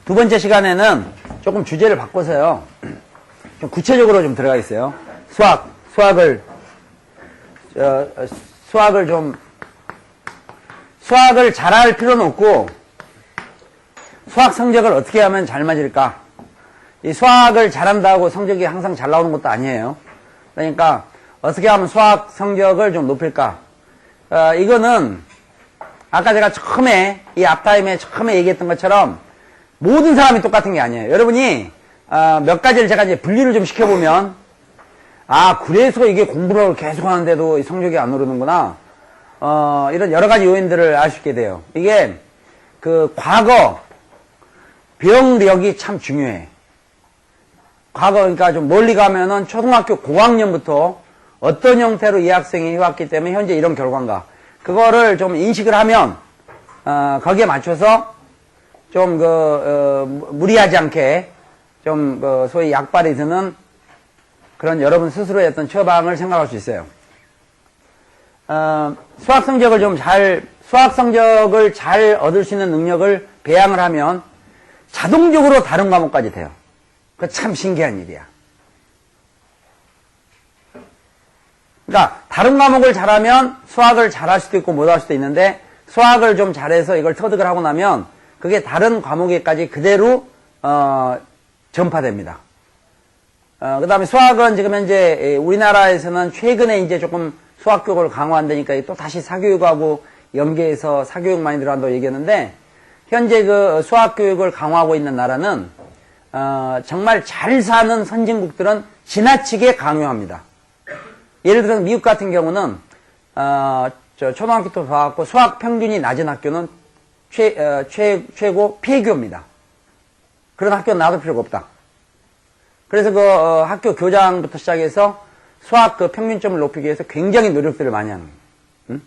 두 번째 시간에는 조금 주제를 바꿔서요. 좀 구체적으로 좀 들어가겠어요. 수학을 잘할 필요는 없고, 수학 성적을 어떻게 하면 잘 맞을까? 이 수학을 잘한다고 성적이 항상 잘 나오는 것도 아니에요. 그러니까, 어떻게 하면 수학 성적을 좀 높일까? 이거는, 아까 제가 처음에, 이 앞타임에 처음에 얘기했던 것처럼, 모든 사람이 똑같은 게 아니에요. 여러분이, 몇 가지를 제가 이제 분리를 좀 시켜보면, 그래서 이게 공부를 계속 하는데도 성적이 안 오르는구나. 이런 여러 가지 요인들을 알 수 있게 돼요. 이게, 과거, 병력이 참 중요해. 과거, 그러니까 좀 멀리 가면은 초등학교 고학년부터 어떤 형태로 이 학생이 해왔기 때문에 현재 이런 결과인가. 그거를 좀 인식을 하면, 거기에 맞춰서 좀 무리하지 않게 좀 소위 약발이 드는 그런 여러분 스스로의 어떤 처방을 생각할 수 있어요. 수학 성적을 잘 얻을 수 있는 능력을 배양을 하면 자동적으로 다른 과목까지 돼요. 그거 참 신기한 일이야. 그러니까 다른 과목을 잘하면 수학을 잘할 수도 있고 못할 수도 있는데 수학을 좀 잘해서 이걸 터득을 하고 나면 그게 다른 과목에까지 그대로 전파됩니다. 그 다음에 수학은 지금 현재 우리나라에서는 최근에 이제 조금 수학 교육을 강화한다니까 또 다시 사교육하고 연계해서 사교육 많이 들어간다고 얘기했는데 현재 수학 교육을 강화하고 있는 나라는 정말 잘 사는 선진국들은 지나치게 강요합니다. 예를 들어서 미국 같은 경우는 초등학교 때 봐갖고 수학 평균이 낮은 학교는 최고 폐교입니다. 그런 학교는 놔둘 필요가 없다. 그래서 학교 교장부터 시작해서 수학 평균점을 높이기 위해서 굉장히 노력들을 많이 하는 거예요.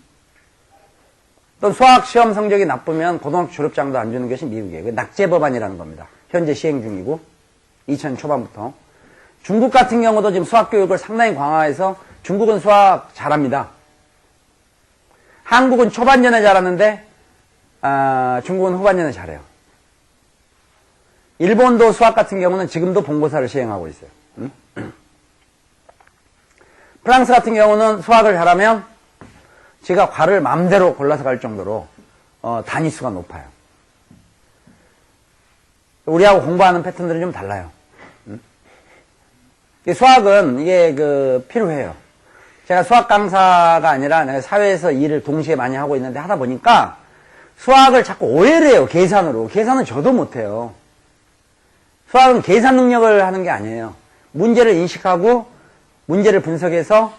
또 수학 시험 성적이 나쁘면 고등학교 졸업장도 안 주는 것이 미국이에요. 낙제 법안이라는 겁니다. 현재 시행 중이고 2000 초반부터. 중국 같은 경우도 지금 수학 교육을 상당히 강화해서 중국은 수학 잘합니다. 한국은 초반전에 잘하는데 중국은 후반전에 잘해요. 일본도 수학 같은 경우는 지금도 본고사를 시행하고 있어요. 프랑스 같은 경우는 수학을 잘하면 제가 과를 마음대로 골라서 갈 정도로 단위수가 높아요. 우리하고 공부하는 패턴들이 좀 달라요. 수학은 이게 필요해요. 제가 수학 강사가 아니라 내가 사회에서 일을 동시에 많이 하고 있는데 하다 보니까 수학을 자꾸 오해를 해요. 계산으로. 계산은 저도 못해요. 수학은 계산 능력을 하는 게 아니에요. 문제를 인식하고 문제를 분석해서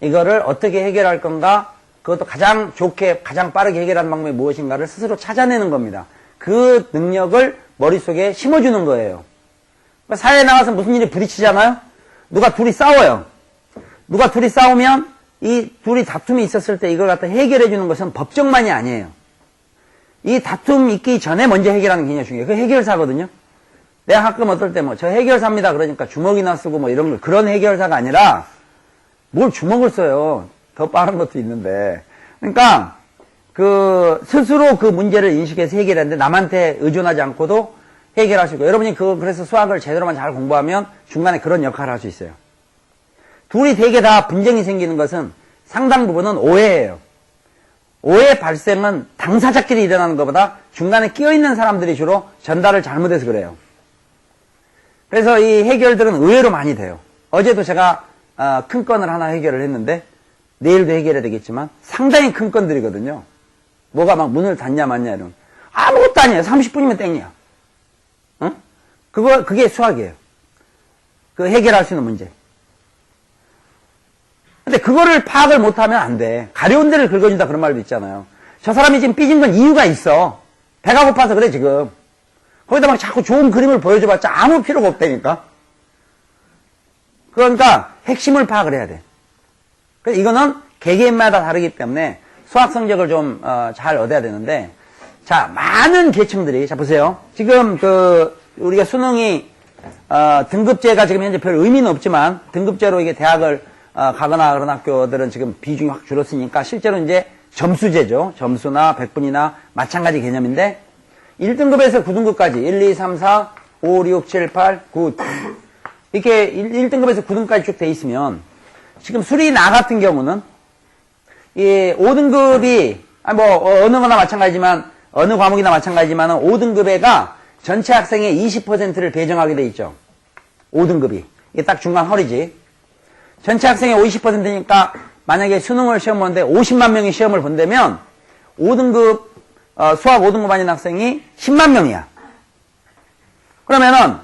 이거를 어떻게 해결할 건가, 그것도 가장 좋게 가장 빠르게 해결하는 방법이 무엇인가를 스스로 찾아내는 겁니다. 그 능력을 머릿속에 심어주는 거예요. 사회에 나가서 무슨 일이 부딪히잖아요. 누가 둘이 싸워요. 누가 둘이 싸우면 이 둘이 다툼이 있었을 때 이걸 갖다 해결해 주는 것은 법정만이 아니에요. 이 다툼 있기 전에 먼저 해결하는 게 굉장히 중요해요. 그 해결사거든요. 내가 가끔 어떨 때 저 해결사입니다 그러니까 주먹이나 쓰고 이런 걸, 그런 해결사가 아니라 뭘 주먹을 써요. 더 빠른 것도 있는데. 그러니까 스스로 그 문제를 인식해서 해결하는데 남한테 의존하지 않고도 해결하시고, 여러분이 그래서 수학을 제대로만 잘 공부하면 중간에 그런 역할을 할 수 있어요. 둘이 되게 다 분쟁이 생기는 것은 상당 부분은 오해예요. 오해 발생은 당사자끼리 일어나는 것보다 중간에 끼어있는 사람들이 주로 전달을 잘못해서 그래요. 그래서 이 해결들은 의외로 많이 돼요. 어제도 제가 큰 건을 하나 해결을 했는데 내일도 해결해야 되겠지만 상당히 큰 건들이거든요. 뭐가 막 문을 닫냐 맞냐 이런. 아무것도 아니에요. 30분이면 땡이야. 그게 수학이에요. 해결할 수 있는 문제. 근데 그거를 파악을 못하면 안 돼. 가려운 데를 긁어준다 그런 말도 있잖아요. 저 사람이 지금 삐진 건 이유가 있어. 배가 고파서 그래 지금. 거기다 막 자꾸 좋은 그림을 보여줘봤자 아무 필요가 없다니까. 그러니까 핵심을 파악을 해야 돼. 그래서 이거는 개개인마다 다르기 때문에 수학 성적을 좀 잘 얻어야 되는데, 자, 많은 계층들이, 자 보세요. 지금 우리가 수능이 등급제가 지금 현재 별 의미는 없지만 등급제로 이게 대학을 가거나 그런 학교들은 지금 비중이 확 줄었으니까 실제로 이제 점수제죠. 점수나 100분이나 마찬가지 개념인데, 1등급에서 9등급까지 1, 2, 3, 4, 5, 6, 7, 8, 9 이렇게 1등급에서 9등급까지 쭉 돼 있으면 지금 수리 나 같은 경우는 이 5등급이 어느 거나 마찬가지지만 어느 과목이나 마찬가지지만 5등급에가 전체 학생의 20%를 배정하게 돼 있죠. 5등급이 이게 딱 중간 허리지. 전체 학생의 50%니까 만약에 수능을 시험 보는데 50만 명이 시험을 본다면 5등급 수학 5등급 아닌 학생이 10만 명이야. 그러면은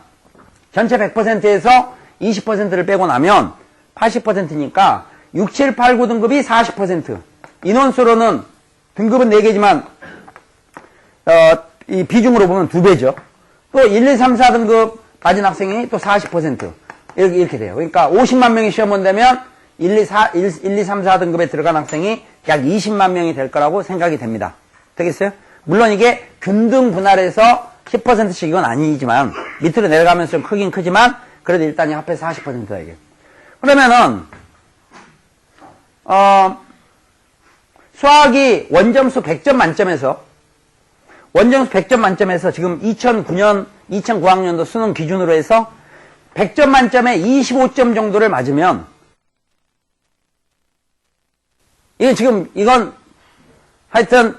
전체 100%에서 20%를 빼고 나면 80%니까 6, 7, 8, 9등급이 40%. 인원수로는 등급은 4개지만 이 비중으로 보면 2배죠. 또 1, 2, 3, 4등급 가진 학생이 또 40%. 이렇게 돼요. 그러니까 50만 명이 시험 본다면 1, 2, 3, 4등급에 들어간 학생이 약 20만 명이 될 거라고 생각이 됩니다. 되겠어요? 물론 이게 균등 분할해서 10%씩 이건 아니지만 밑으로 내려가면서 좀 크긴 크지만 그래도 일단 합해서 40%다 이게. 그러면은 수학이 원점수 100점 만점에서 지금 2009학년도 수능 기준으로 해서 100점 만점에 25점 정도를 맞으면 이건 하여튼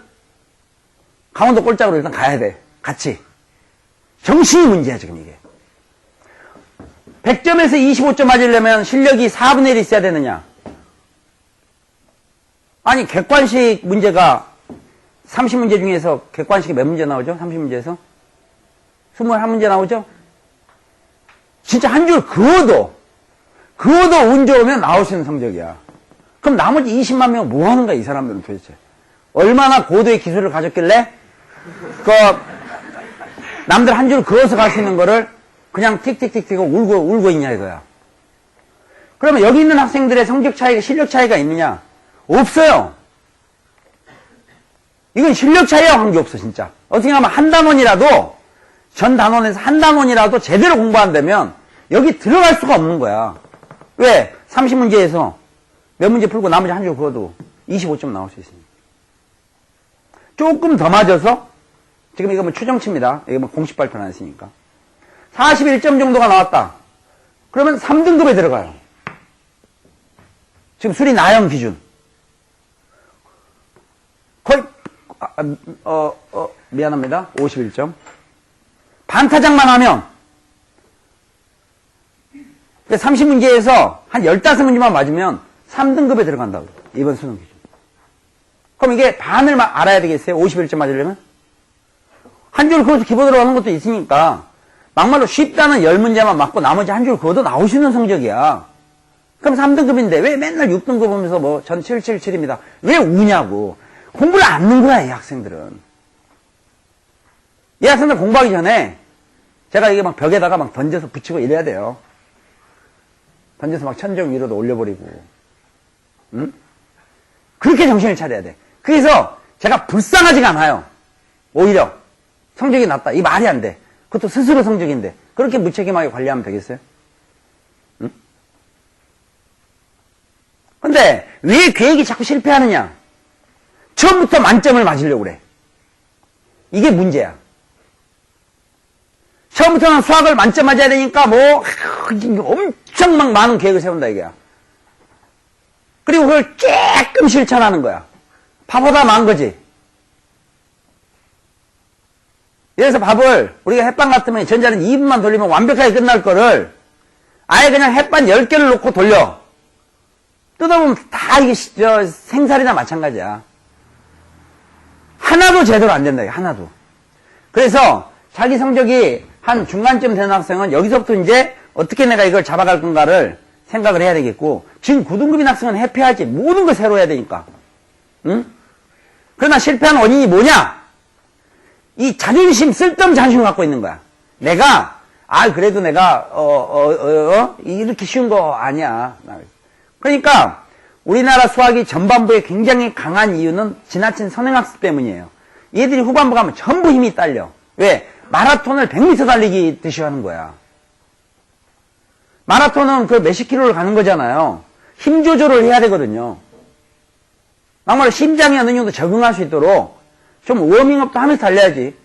강원도 꼴짝으로 일단 가야 돼. 같이. 정신이 문제야 지금 이게. 100점에서 25점 맞으려면 실력이 4분의 1 있어야 되느냐. 아니 객관식 문제가 30문제 중에서 객관식이 몇 문제 나오죠? 30문제에서? 21문제 나오죠? 진짜 한 줄 그어도 운 좋으면 나올 수 있는 성적이야. 그럼 나머지 20만 명은 뭐 하는 거야, 이 사람들은 도대체? 얼마나 고도의 기술을 가졌길래, 남들 한 줄 그어서 갈 수 있는 거를 그냥 틱틱틱틱 울고 있냐, 이거야. 그러면 여기 있는 학생들의 성적 차이가, 실력 차이가 있느냐? 없어요. 이건 실력 차이와 관계없어, 진짜. 어떻게 하면 한 단원이라도, 전 단원에서 한 단원이라도 제대로 공부한다면 여기 들어갈 수가 없는 거야. 왜? 30문제에서 몇 문제 풀고 나머지 한 줄 그어도 25점 나올 수 있습니다. 조금 더 맞아서, 지금 이거 추정치입니다. 이거 공식 발표는 안 했으니까. 41점 정도가 나왔다. 그러면 3등급에 들어가요. 지금 수리 나형 기준. 거의, 미안합니다. 51점. 반타작만 하면 30문제에서 한 15문제만 맞으면 3등급에 들어간다고. 이번 수능 기준. 그럼 이게 반을 알아야 되겠어요? 51점 맞으려면? 한 줄 그어서 기본으로 가는 것도 있으니까 막말로 쉽다는 10문제만 맞고 나머지 한 줄 그어도 나올 수 있는 성적이야. 그럼 3등급인데 왜 맨날 6등급 오면서 전 777입니다. 왜 우냐고. 공부를 안 하는 거야, 이 학생들은. 이 학생들 공부하기 전에 제가 이게 막 벽에다가 막 던져서 붙이고 이래야 돼요. 던져서 막 천정 위로도 올려버리고. 응? 그렇게 정신을 차려야 돼. 그래서 제가 불쌍하지가 않아요. 오히려 성적이 낮다. 이 말이 안 돼. 그것도 스스로 성적인데 그렇게 무책임하게 관리하면 되겠어요? 응? 근데 왜 계획이 자꾸 실패하느냐? 처음부터 만점을 맞으려고 그래. 이게 문제야. 처음부터는 수학을 만점 맞아야 되니까 엄청 막 많은 계획을 세운다 이게야. 그리고 그걸 조금 실천하는 거야. 밥보다 많은 거지. 예를 들어서 밥을 우리가 햇반 같으면 전자는 2분만 돌리면 완벽하게 끝날 거를 아예 그냥 햇반 10개를 놓고 돌려. 뜯어보면 다 이게 생살이나 마찬가지야. 하나도 제대로 안 된다. 하나도. 그래서 자기 성적이 한 중간쯤 되는 학생은 여기서부터 이제 어떻게 내가 이걸 잡아갈 건가를 생각을 해야 되겠고, 지금 9등급인 학생은 회피하지. 모든 걸 새로 해야 되니까. 응? 그러나 실패한 원인이 뭐냐? 이 자존심, 쓸데없는 자존심을 갖고 있는 거야. 그래도 내가, 이렇게 쉬운 거 아니야. 그러니까, 우리나라 수학이 전반부에 굉장히 강한 이유는 지나친 선행학습 때문이에요. 얘들이 후반부 가면 전부 힘이 딸려. 왜? 마라톤을 100m 달리기 듯이 하는 거야. 마라톤은 몇십 킬로를 가는 거잖아요. 힘 조절을 해야 되거든요. 막말로 심장이 어느 정도 적응할 수 있도록 좀 워밍업도 하면서 달려야지.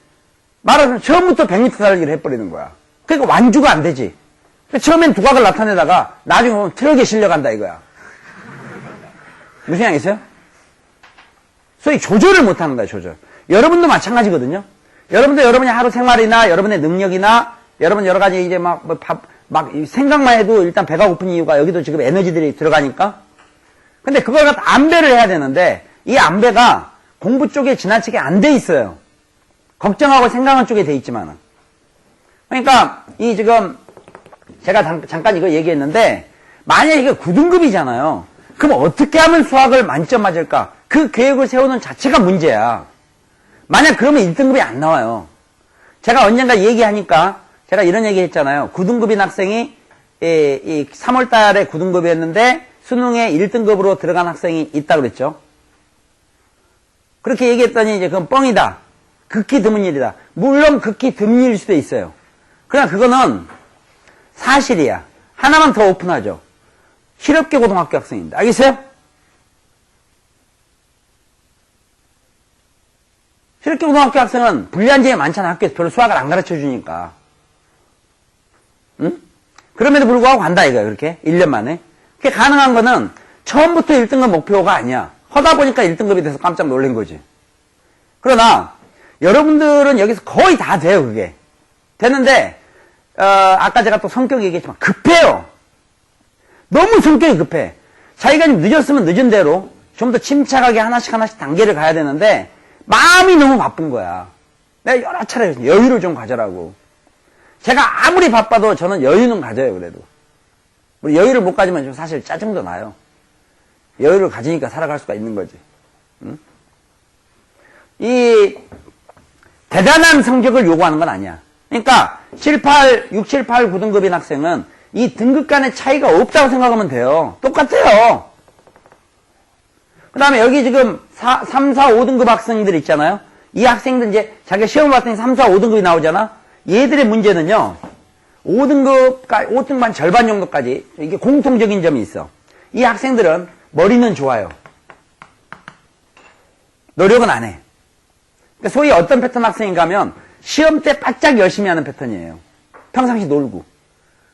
말하자면 처음부터 100m 달리기를 해버리는 거야. 그러니까 완주가 안 되지. 처음엔 두각을 나타내다가 나중에 보면 트럭에 실려간다 이거야. 무슨 양이겠어요? 소위 조절을 못하는 거야, 조절. 여러분도 마찬가지거든요. 여러분도 여러분의 하루 생활이나 여러분의 능력이나 여러분 여러 가지 이제 막 생각만 해도 일단 배가 고픈 이유가 여기도 지금 에너지들이 들어가니까. 근데 그걸 갖다 안배를 해야 되는데 이 안배가 공부 쪽에 지나치게 안 돼 있어요. 걱정하고 생각하는 쪽에 돼 있지만은. 그러니까 이 지금 제가 잠깐 이거 얘기했는데 만약에 이게 9등급이잖아요. 그럼 어떻게 하면 수학을 만점 맞을까? 그 계획을 세우는 자체가 문제야. 만약 그러면 1등급이 안 나와요. 제가 언젠가 얘기하니까 제가 이런 얘기 했잖아요. 9등급인 학생이 이 3월 달에 9등급이었는데 수능에 1등급으로 들어간 학생이 있다고 그랬죠. 그렇게 얘기했더니 이제 그건 뻥이다. 극히 드문 일이다. 물론 극히 드문 일일 수도 있어요. 그러나 그거는 사실이야. 하나만 더 오픈하죠. 실업계 고등학교 학생입니다. 알겠어요? 실업계 고등학교 학생은 불리한 점이 많잖아. 학교에서 별로 수학을 안 가르쳐 주니까. 응? 그럼에도 불구하고 간다 이거야. 그렇게 1년 만에. 그게 가능한 거는 처음부터 1등급 목표가 아니야. 하다 보니까 1등급이 돼서 깜짝 놀란 거지. 그러나 여러분들은 여기서 거의 다 돼요. 그게. 되는데 아까 제가 또 성격 얘기했지만 급해요. 너무 성격이 급해. 자기가 좀 늦었으면 늦은 대로 좀 더 침착하게 하나씩 단계를 가야 되는데 마음이 너무 바쁜 거야. 내가 여러 차례 여유를 좀 가져라고. 제가 아무리 바빠도 저는 여유는 가져요. 그래도 여유를 못 가지면 좀 사실 짜증도 나요. 여유를 가지니까 살아갈 수가 있는 거지. 응? 이 대단한 성적을 요구하는 건 아니야. 그러니까 6, 7, 8, 9등급인 학생은 이 등급 간의 차이가 없다고 생각하면 돼요. 똑같아요. 그 다음에 여기 지금 3, 4, 5등급 학생들 있잖아요. 이 학생들 이제 자기가 시험을 봤더니 3, 4, 5등급이 나오잖아. 얘들의 문제는요. 5등급 절반 정도까지 이게 공통적인 점이 있어. 이 학생들은 머리는 좋아요. 노력은 안 해. 그러니까 소위 어떤 패턴 학생인가 하면 시험 때 바짝 열심히 하는 패턴이에요. 평상시 놀고.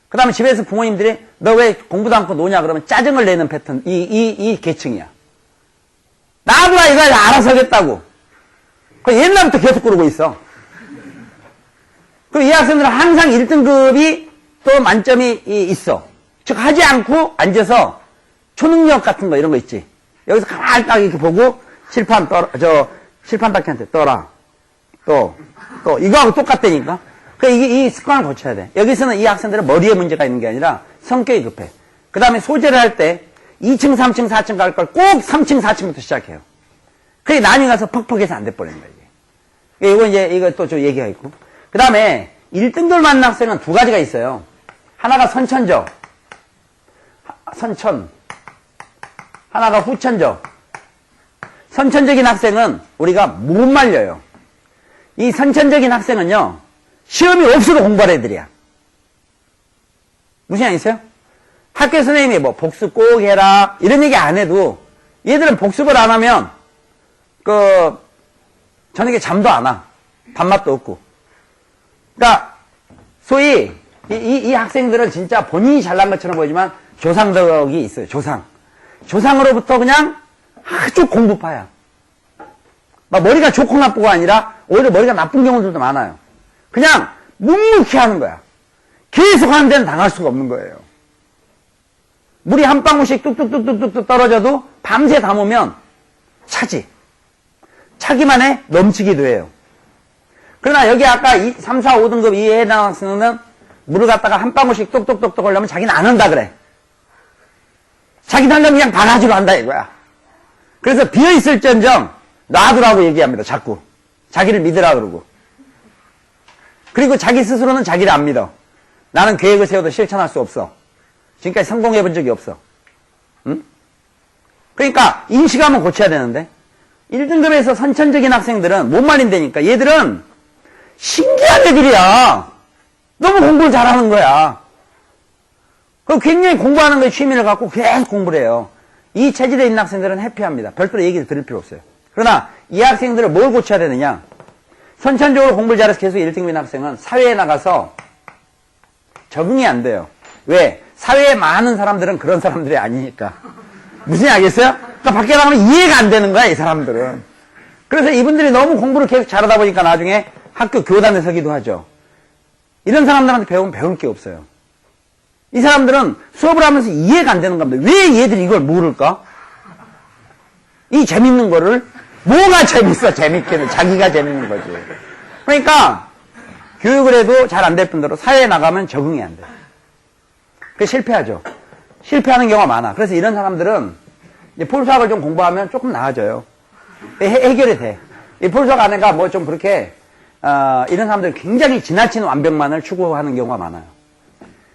그 다음에 집에서 부모님들이 너 왜 공부도 않고 노냐 그러면 짜증을 내는 패턴, 이 계층이야. 나도야 이거 알아서 하겠다고. 그 옛날부터 계속 그러고 있어. 그리고 이 학생들은 항상 1등급이 또 만점이 있어. 즉 하지 않고 앉아서 초능력 같은 거 이런 거 있지. 여기서 가만히 딱 이렇게 보고 칠판 닦기한테 떠라. 또 이거하고 똑같다니까. 이 습관을 고쳐야 돼. 여기서는 이 학생들은 머리에 문제가 있는 게 아니라 성격이 급해. 그 다음에 소재를 할 때 2층, 3층, 4층 갈 걸 꼭 3층, 4층부터 시작해요. 그게 나중에 가서 퍽퍽해서 안 돼버리는 거야, 이게. 이거 또 저 얘기가 있고. 그 다음에 1등급을 맞는 학생은 두 가지가 있어요. 하나가 선천적. 하나가 후천적. 선천적인 학생은 우리가 못 말려요. 이 선천적인 학생은요, 시험이 없어도 공부할 애들이야. 무슨 얘기 있어요? 학교 선생님이 뭐 복습 꼭 해라 이런 얘기 안 해도 얘들은 복습을 안 하면 저녁에 잠도 안 와. 밥맛도 없고. 그러니까 소위 이 학생들은 진짜 본인이 잘난 것처럼 보이지만 조상덕이 있어요. 조상으로부터 그냥 아주 공부파야. 막 머리가 좋고 나쁘고 아니라 오히려 머리가 나쁜 경우들도 많아요. 그냥 묵묵히 하는 거야. 계속 하는 데는 당할 수가 없는 거예요. 물이 한 방울씩 뚝뚝뚝뚝뚝 떨어져도 밤새 담으면 차지. 차기만 해 넘치기도 해요. 그러나 여기 아까 3, 4, 5등급 이해에 해당하는 학생은 물을 갖다가 한 방울씩 똑똑똑똑 하려면 자기는 안 한다 그래. 자기는 하려면 그냥 바가지로 한다 이거야. 그래서 비어있을전정 놔두라고 얘기합니다. 자꾸. 자기를 믿으라 그러고. 그리고 자기 스스로는 자기를 안 믿어. 나는 계획을 세워도 실천할 수 없어. 지금까지 성공해 본 적이 없어. 응? 그러니까 인식 한번 고쳐야 되는데 1등급에서 선천적인 학생들은 못 말린다니까. 얘들은 신기한 애들이야. 너무 공부를 잘하는 거야. 그리고 굉장히 공부하는 거에 취미를 갖고 계속 공부를 해요. 이 체질에 있는 학생들은 해피합니다. 별도로 얘기를 들을 필요 없어요. 그러나 이 학생들을 뭘 고쳐야 되느냐. 선천적으로 공부를 잘해서 계속 1등급인 학생은 사회에 나가서 적응이 안 돼요. 왜? 사회에 많은 사람들은 그런 사람들이 아니니까. 무슨 알겠어요? 그러니까 밖에 나가면 이해가 안 되는 거야, 이 사람들은. 그래서 이분들이 너무 공부를 계속 잘하다 보니까 나중에 학교 교단에 서기도 하죠. 이런 사람들한테 배우면 배울 게 없어요. 이 사람들은 수업을 하면서 이해가 안 되는 겁니다. 왜 얘들이 이걸 모를까? 이 재밌는 거를 뭐가 재밌어? 재밌기는 자기가 재밌는 거지. 그러니까 교육을 해도 잘 안 될 뿐더러 사회에 나가면 적응이 안 돼. 그래서 실패하죠. 실패하는 경우가 많아. 그래서 이런 사람들은 이제 폴수학을 좀 공부하면 조금 나아져요. 해결이 돼. 이 폴수학 안에가 뭐 좀 그렇게 이런 사람들 굉장히 지나친 완벽만을 추구하는 경우가 많아요.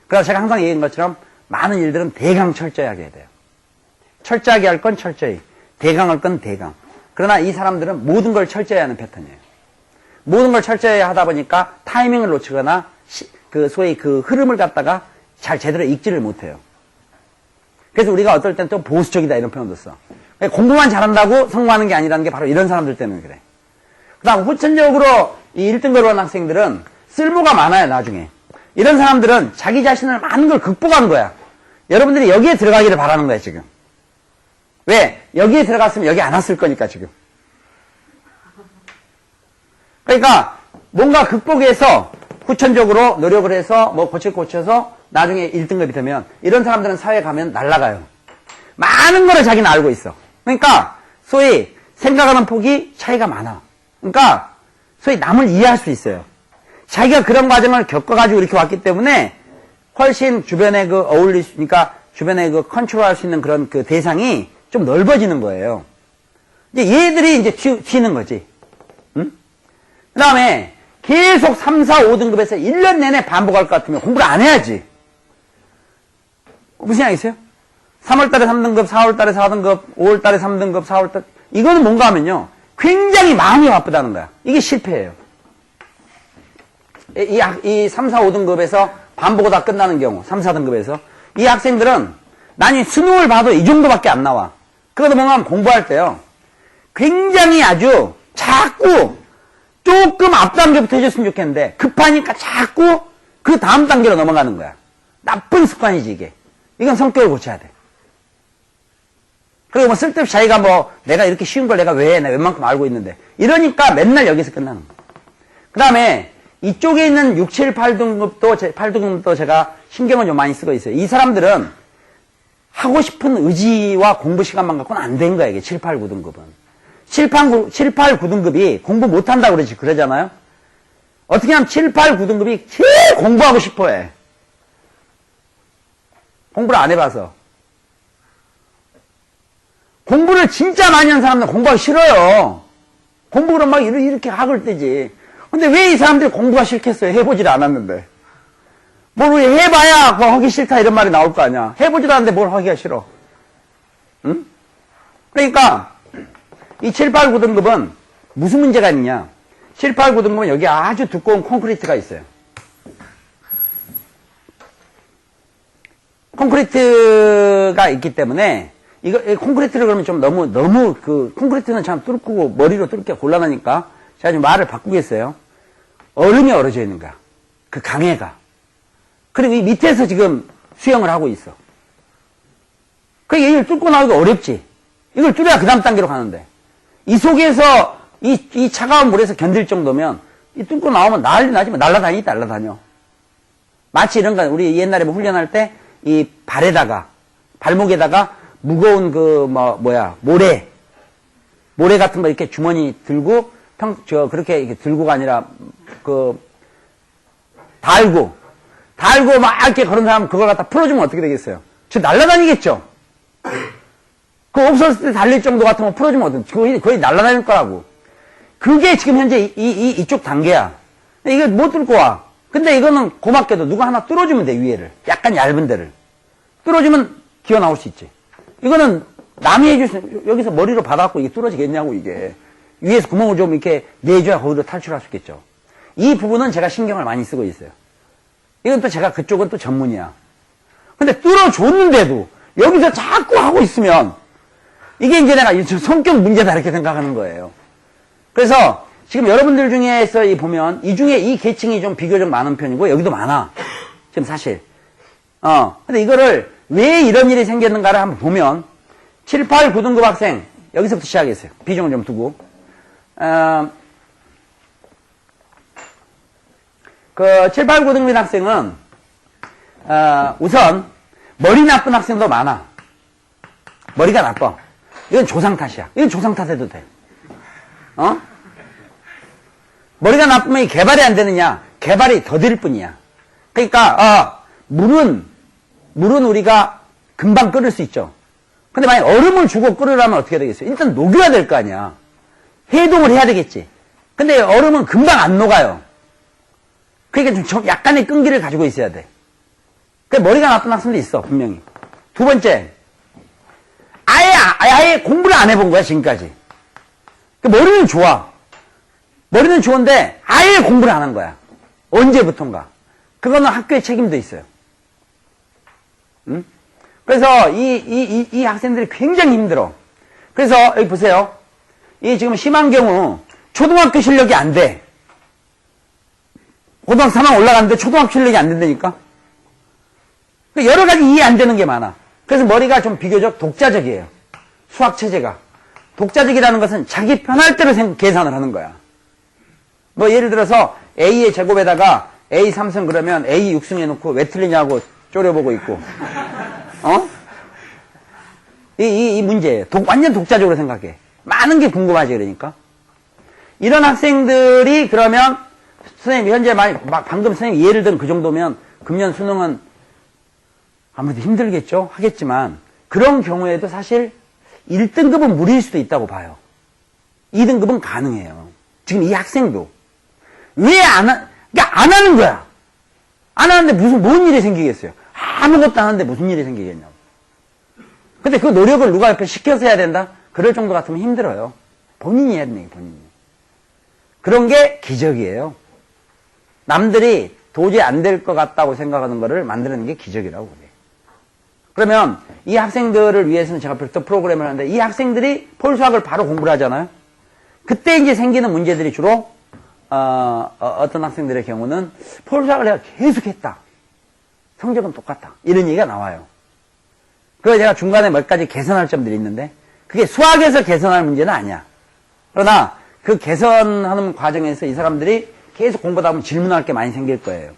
그래서 제가 항상 얘기한 것처럼 많은 일들은 대강 철저히 하게 돼요. 철저하게 할 건 철저히, 대강할 건 대강. 그러나 이 사람들은 모든 걸 철저히 하는 패턴이에요. 모든 걸 철저히 하다 보니까 타이밍을 놓치거나 소위 그 흐름을 갖다가 잘 제대로 읽지를 못해요. 그래서 우리가 어떨 땐 또 보수적이다 이런 표현도 써. 공부만 잘한다고 성공하는 게 아니라는 게 바로 이런 사람들 때문에 그래. 그 다음 후천적으로 이 1등급을 한 학생들은 쓸모가 많아요, 나중에. 이런 사람들은 자기 자신을 많은 걸 극복한 거야. 여러분들이 여기에 들어가기를 바라는 거야, 지금. 왜? 여기에 들어갔으면 여기 안 왔을 거니까, 지금. 그러니까 뭔가 극복해서 후천적으로 노력을 해서 뭐 고쳐서 나중에 1등급이 되면 이런 사람들은 사회에 가면 날아가요. 많은 거를 자기는 알고 있어. 그러니까 소위 생각하는 폭이 차이가 많아. 그러니까 소위 남을 이해할 수 있어요. 자기가 그런 과정을 겪어가지고 이렇게 왔기 때문에 훨씬 주변에 그러니까 주변에 컨트롤할 수 있는 그런 그 대상이 좀 넓어지는 거예요. 이제 얘들이 이제 튀는 거지. 응? 그 다음에 계속 3, 4, 5등급에서 1년 내내 반복할 것 같으면 공부를 안 해야지. 무슨 얘기겠어요? 3월달에 3등급, 4월달에 4등급, 5월달에 3등급, 4월달 이거는 뭔가 하면요. 굉장히 마음이 바쁘다는 거야. 이게 실패예요. 이 3, 4, 5등급에서 반복을 다 끝나는 경우, 3, 4등급에서 이 학생들은 나는 수능을 봐도 이 정도밖에 안 나와. 그것도 뭔가 하면 공부할 때요. 굉장히 아주 자꾸 조금 앞 단계부터 해줬으면 좋겠는데 급하니까 자꾸 그 다음 단계로 넘어가는 거야. 나쁜 습관이지 이게. 이건 성격을 고쳐야 돼. 그리고 뭐 쓸데없이 자기가 뭐 내가 이렇게 쉬운 걸 내가 왜 해? 내가 웬만큼 알고 있는데 이러니까 맨날 여기서 끝나는 거야. 그 다음에 이쪽에 있는 6, 7, 8등급도 제가 신경을 좀 많이 쓰고 있어요. 이 사람들은 하고 싶은 의지와 공부 시간만 갖고는 안 된 거야, 이게 7, 8, 9등급은. 7, 8, 9등급이 공부 못한다고 그러잖아요? 어떻게 하면 7, 8, 9등급이 제일 공부하고 싶어 해. 공부를 안 해봐서. 공부를 진짜 많이 한 사람들은 공부하기 싫어요. 공부를 막 이렇게 학을 떼지. 근데 왜 이 사람들이 공부가 싫겠어요? 해보질 않았는데. 뭘 해봐야 그거 하기 싫다 이런 말이 나올 거 아니야. 해보지도 않는데 뭘 하기가 싫어. 응? 그러니까 이 7, 8, 9등급은 무슨 문제가 있냐. 7, 8, 9등급은 여기 아주 두꺼운 콘크리트가 있어요. 콘크리트가 있기 때문에 이거 콘크리트를 그러면 좀 너무 콘크리트는 참 뚫고 머리로 뚫기가 곤란하니까 제가 좀 말을 바꾸겠어요. 얼음이 얼어져 있는 거야. 그 강해가. 그리고 이 밑에서 지금 수영을 하고 있어. 그러니까 이걸 뚫고 나오기가 어렵지. 이걸 뚫어야 그 다음 단계로 가는데. 이 속에서 이 차가운 물에서 견딜 정도면 이 뚫고 나오면 난리 나지 뭐. 날라다녀. 마치 이런 거 우리 옛날에 뭐 훈련할 때 이 발목에다가 무거운 모래 같은 거 이렇게 주머니 들고 그렇게 이렇게 들고가 아니라 달고 막 이렇게 그런 사람 그걸 갖다 풀어주면 어떻게 되겠어요? 저 날아다니겠죠? 그거 없었을 때 달릴 정도 같으면 풀어주면 거의 날아다닐 거라고. 그게 지금 현재 이쪽 단계야. 이거 못 뚫고 와. 근데 이거는 고맙게도 누가 하나 뚫어주면 돼, 위에를. 약간 얇은 데를. 뚫어주면 기어 나올 수 있지. 이거는 남이 해주시면, 여기서 머리로 받아갖고 이게 뚫어지겠냐고, 이게. 위에서 구멍을 좀 이렇게 내줘야 거기로 탈출할 수 있겠죠. 이 부분은 제가 신경을 많이 쓰고 있어요. 이건 또 제가 그쪽은 또 전문이야. 근데 뚫어줬는데도 여기서 자꾸 하고 있으면 이게 이제 내가 성격 문제다 이렇게 생각하는 거예요. 그래서 지금 여러분들 중에서 보면 이 중에 이 계층이 좀 비교적 많은 편이고 여기도 많아. 지금 사실. 근데 이거를 왜 이런 일이 생겼는가를 한번 보면 7, 8, 9등급 학생 여기서부터 시작했어요. 비중을 좀 두고. 그 7, 8, 9등급 학생은 우선 머리 나쁜 학생도 많아. 머리가 나빠. 이건 조상 탓이야. 이건 조상 탓해도 돼. 머리가 나쁘면 개발이 안 되느냐? 개발이 더딜 뿐이야. 그러니까 물은 우리가 금방 끓일 수 있죠. 근데 만약 얼음을 주고 끓으려면 어떻게 되겠어요? 일단 녹여야 될 거 아니야. 해동을 해야 되겠지. 근데 얼음은 금방 안 녹아요. 그러니까 좀 약간의 끈기를 가지고 있어야 돼. 그러니까 머리가 나쁜 학생도 있어, 분명히. 두 번째, 아예 공부를 안 해본 거야, 지금까지. 그러니까 머리는 좋아. 머리는 좋은데 아예 공부를 안 한 거야. 언제부턴가. 그거는 학교의 책임도 있어요. 응? 그래서 이 학생들이 굉장히 힘들어. 그래서 여기 보세요. 이 지금 심한 경우 초등학교 실력이 안 돼. 고등학교 3학 올라갔는데 초등학교 실력이 안 된다니까. 여러 가지 이해 안 되는 게 많아. 그래서 머리가 좀 비교적 독자적이에요. 수학 체제가. 독자적이라는 것은 자기 편할 대로 계산을 하는 거야. 뭐 예를 들어서 A의 제곱에다가 A 3승 그러면 A 6승 해놓고 왜 틀리냐고 쪼려보고 있고. 이 문제예요. 완전 독자적으로 생각해. 많은 게 궁금하지, 그러니까. 이런 학생들이 그러면, 선생님, 현재 방금 선생님 예를 든 그 정도면, 금년 수능은 아무래도 힘들겠죠? 하겠지만, 그런 경우에도 사실 1등급은 무리일 수도 있다고 봐요. 2등급은 가능해요. 지금 이 학생도. 그러니까 안 하는 거야. 안 하는데 뭔 일이 생기겠어요? 아무것도 안 하는데 무슨 일이 생기겠냐고. 근데 그 노력을 누가 옆에 시켜서 해야 된다? 그럴 정도 같으면 힘들어요. 본인이 해야 되는 게 본인이. 그런 게 기적이에요. 남들이 도저히 안 될 것 같다고 생각하는 거를 만드는 게 기적이라고 그래요. 그러면 이 학생들을 위해서는 제가 별도 프로그램을 하는데 이 학생들이 폴수학을 바로 공부를 하잖아요. 그때 이제 생기는 문제들이 주로 어떤 학생들의 경우는 폴수학을 내가 계속 했다. 성적은 똑같다. 이런 얘기가 나와요. 그래서 제가 중간에 몇 가지 개선할 점들이 있는데 그게 수학에서 개선할 문제는 아니야. 그러나 그 개선하는 과정에서 이 사람들이 계속 공부하다 보면 질문할 게 많이 생길 거예요.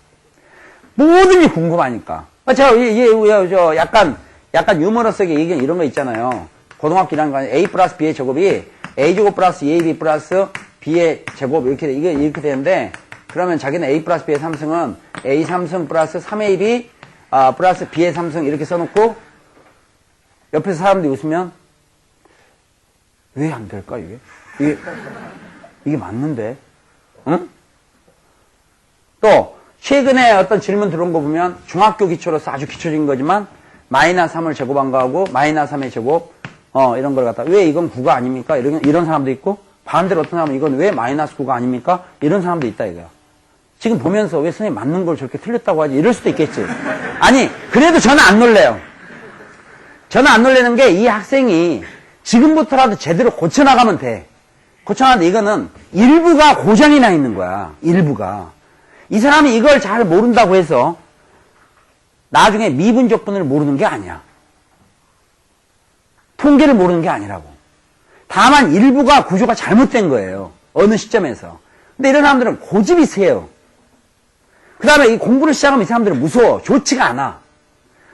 뭐든지 궁금하니까. 제가 약간 유머러스하게 얘기한 이런 거 있잖아요. 고등학교 1학년 A 플러스 B의 제곱이 A제곱 플러스 2AB 플러스 B의 제곱 이렇게 되는데 그러면 자기는 A 플러스 B의 3승은 A 3승 플러스 3AB 플러스 B의 3승 이렇게 써놓고 옆에서 사람들이 웃으면 왜 안 될까 이게 맞는데 응? 또 최근에 어떤 질문 들어온 거 보면 중학교 기초로서 아주 기초적인 거지만 마이너스 3을 제곱한 거하고 마이너스 3의 제곱 이런 걸 갖다 왜 이건 9가 아닙니까? 이런 사람도 있고 반대로 어떤 사람은 이건 왜 마이너스 9가 아닙니까? 이런 사람도 있다 이거야. 지금 보면서 왜 선생님 맞는 걸 저렇게 틀렸다고 하지? 이럴 수도 있겠지. 아니 그래도 저는 안 놀래요. 저는 안 놀라는 게 이 학생이 지금부터라도 제대로 고쳐나가면 돼. 고쳐나가는데 이거는 일부가 고장이 나 있는 거야. 일부가. 이 사람이 이걸 잘 모른다고 해서 나중에 미분적분을 모르는 게 아니야. 통계를 모르는 게 아니라고. 다만 일부가 구조가 잘못된 거예요. 어느 시점에서. 근데 이런 사람들은 고집이 세요. 그 다음에 이 공부를 시작하면 이 사람들은 무서워. 좋지가 않아.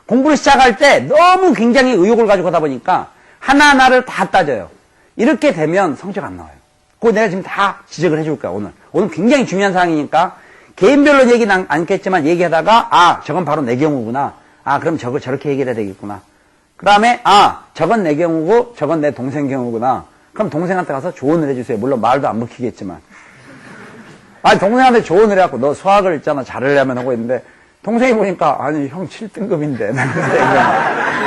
공부를 시작할 때 너무 굉장히 의욕을 가지고 하다 보니까 하나하나를 다 따져요. 이렇게 되면 성적 안 나와요. 그거 내가 지금 다 지적을 해줄 거야, 오늘. 오늘 굉장히 중요한 사항이니까 개인별로 얘기는 않겠지만 얘기하다가 저건 바로 내 경우구나. 그럼 저걸 저렇게 얘기를 해야 되겠구나. 그 다음에 저건 내 경우고 저건 내 동생 경우구나. 그럼 동생한테 가서 조언을 해주세요. 물론 말도 안 먹히겠지만. 동생한테 조언을 해갖고 너 수학을 있잖아 잘하려면 하고 있는데 동생이 보니까 아니 형 7등급인데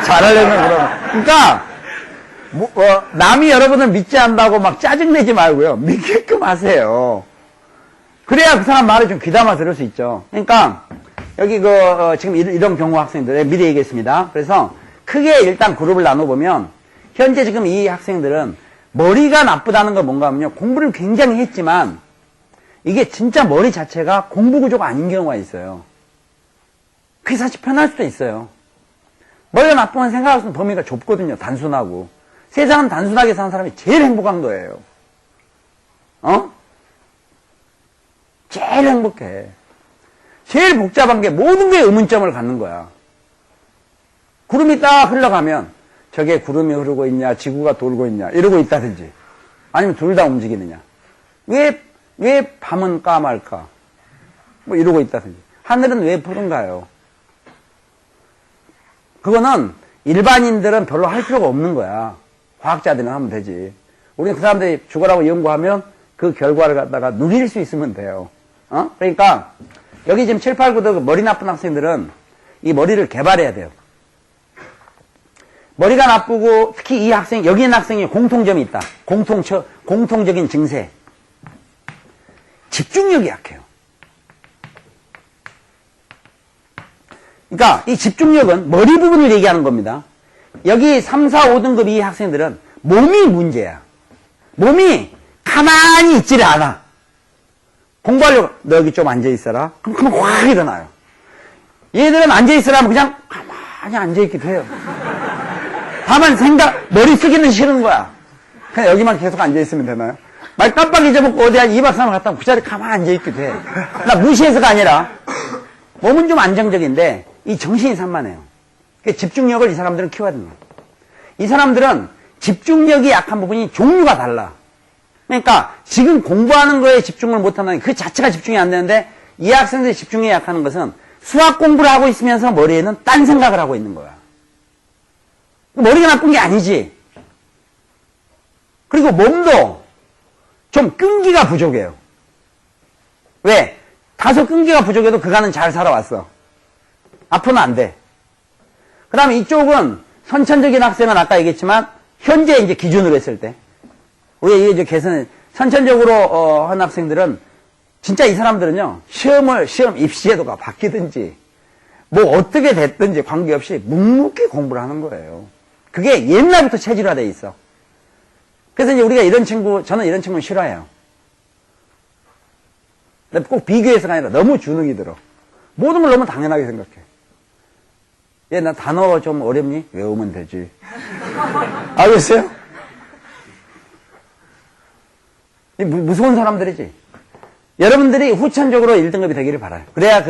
잘하려면 그러면 그러니까 남이 여러분을 믿지 않는다고 막 짜증내지 말고요. 믿게끔 하세요. 그래야 그 사람 말을 좀 귀담아 들을 수 있죠. 그러니까 여기 지금 이런 경우 학생들 미리 얘기했습니다. 그래서 크게 일단 그룹을 나눠보면 현재 지금 이 학생들은 머리가 나쁘다는 건 뭔가 하면요. 공부를 굉장히 했지만 이게 진짜 머리 자체가 공부 구조가 아닌 경우가 있어요. 그게 사실 편할 수도 있어요. 머리가 나쁘면 생각할 수 있는 범위가 좁거든요. 단순하고. 세상은 단순하게 사는 사람이 제일 행복한 거예요. 제일 행복해. 제일 복잡한 게 모든 게 의문점을 갖는 거야. 구름이 딱 흘러가면 저게 구름이 흐르고 있냐, 지구가 돌고 있냐, 이러고 있다든지. 아니면 둘 다 움직이느냐. 왜 밤은 까말까? 뭐 이러고 있다든지. 하늘은 왜 푸른가요? 그거는 일반인들은 별로 할 필요가 없는 거야. 과학자들은 하면 되지. 우리는 그 사람들이 죽어라고 연구하면 그 결과를 갖다가 누릴 수 있으면 돼요. 그러니까 여기 지금 7, 8, 9도 머리 나쁜 학생들은 이 머리를 개발해야 돼요. 머리가 나쁘고 특히 이 학생, 여기 있는 학생이 공통점이 있다. 공통적인 증세. 집중력이 약해요. 그러니까 이 집중력은 머리 부분을 얘기하는 겁니다. 여기 3, 4, 5등급 이 학생들은 몸이 문제야. 몸이 가만히 있지를 않아. 공부하려고 너 여기 좀 앉아있어라. 그럼 확 일어나요. 얘들은 앉아있으라면 그냥 가만히 앉아있기도 해요. 다만 머리 쓰기는 싫은 거야. 그냥 여기만 계속 앉아있으면 되나요? 말 깜빡 잊어먹고 어디 한 2박 3일 갔다 그 자리에 가만히 앉아있기도 해. 나 무시해서가 아니라 몸은 좀 안정적인데 이 정신이 산만해요. 집중력을 이 사람들은 키워야 됩니다. 이 사람들은 집중력이 약한 부분이 종류가 달라. 그러니까 지금 공부하는 거에 집중을 못한다는 그 자체가 집중이 안 되는데 이 학생들이 집중력이 약한 것은 수학 공부를 하고 있으면서 머리에는 딴 생각을 하고 있는 거야. 머리가 나쁜 게 아니지. 그리고 몸도 좀 끈기가 부족해요. 왜? 다소 끈기가 부족해도 그간은 잘 살아왔어. 앞으로는 안 돼. 그 다음에 이쪽은 선천적인 학생은 아까 얘기했지만 현재 이제 기준으로 했을 때 우리가 이게 이제 개선 선천적으로 한 학생들은 진짜 이 사람들은요 시험 입시제도가 바뀌든지 뭐 어떻게 됐든지 관계없이 묵묵히 공부를 하는 거예요. 그게 옛날부터 체질화돼 있어. 그래서 이제 우리가 저는 이런 친구는 싫어해요. 꼭 비교해서가 아니라 너무 주눅이 들어. 모든 걸 너무 당연하게 생각해. 얘, 나 단어 좀 어렵니? 외우면 되지. 알겠어요? 무서운 사람들이지. 여러분들이 후천적으로 1등급이 되기를 바라요. 그래야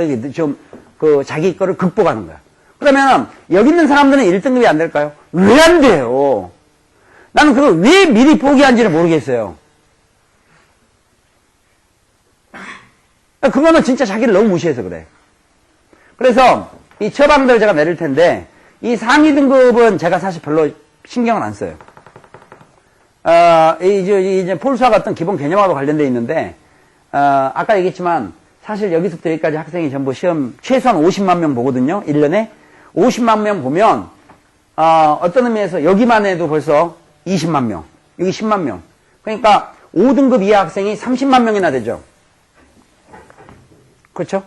자기 거를 극복하는 거야. 그러면 여기 있는 사람들은 1등급이 안 될까요? 왜 안 돼요? 나는 그걸 왜 미리 포기한지를 모르겠어요. 그거는 진짜 자기를 너무 무시해서 그래. 그래서 이 처방들 제가 내릴 텐데 이 상위 등급은 제가 사실 별로 신경을 안 써요. 이제 폴수와 같은 기본 개념하고 관련되어 있는데 아까 얘기했지만 사실 여기서부터 여기까지 학생이 전부 시험 최소한 50만 명 보거든요. 1년에 50만 명 보면 어떤 의미에서 여기만 해도 벌써 20만 명, 여기 10만 명. 그러니까 5등급 이하 학생이 30만 명이나 되죠. 그렇죠?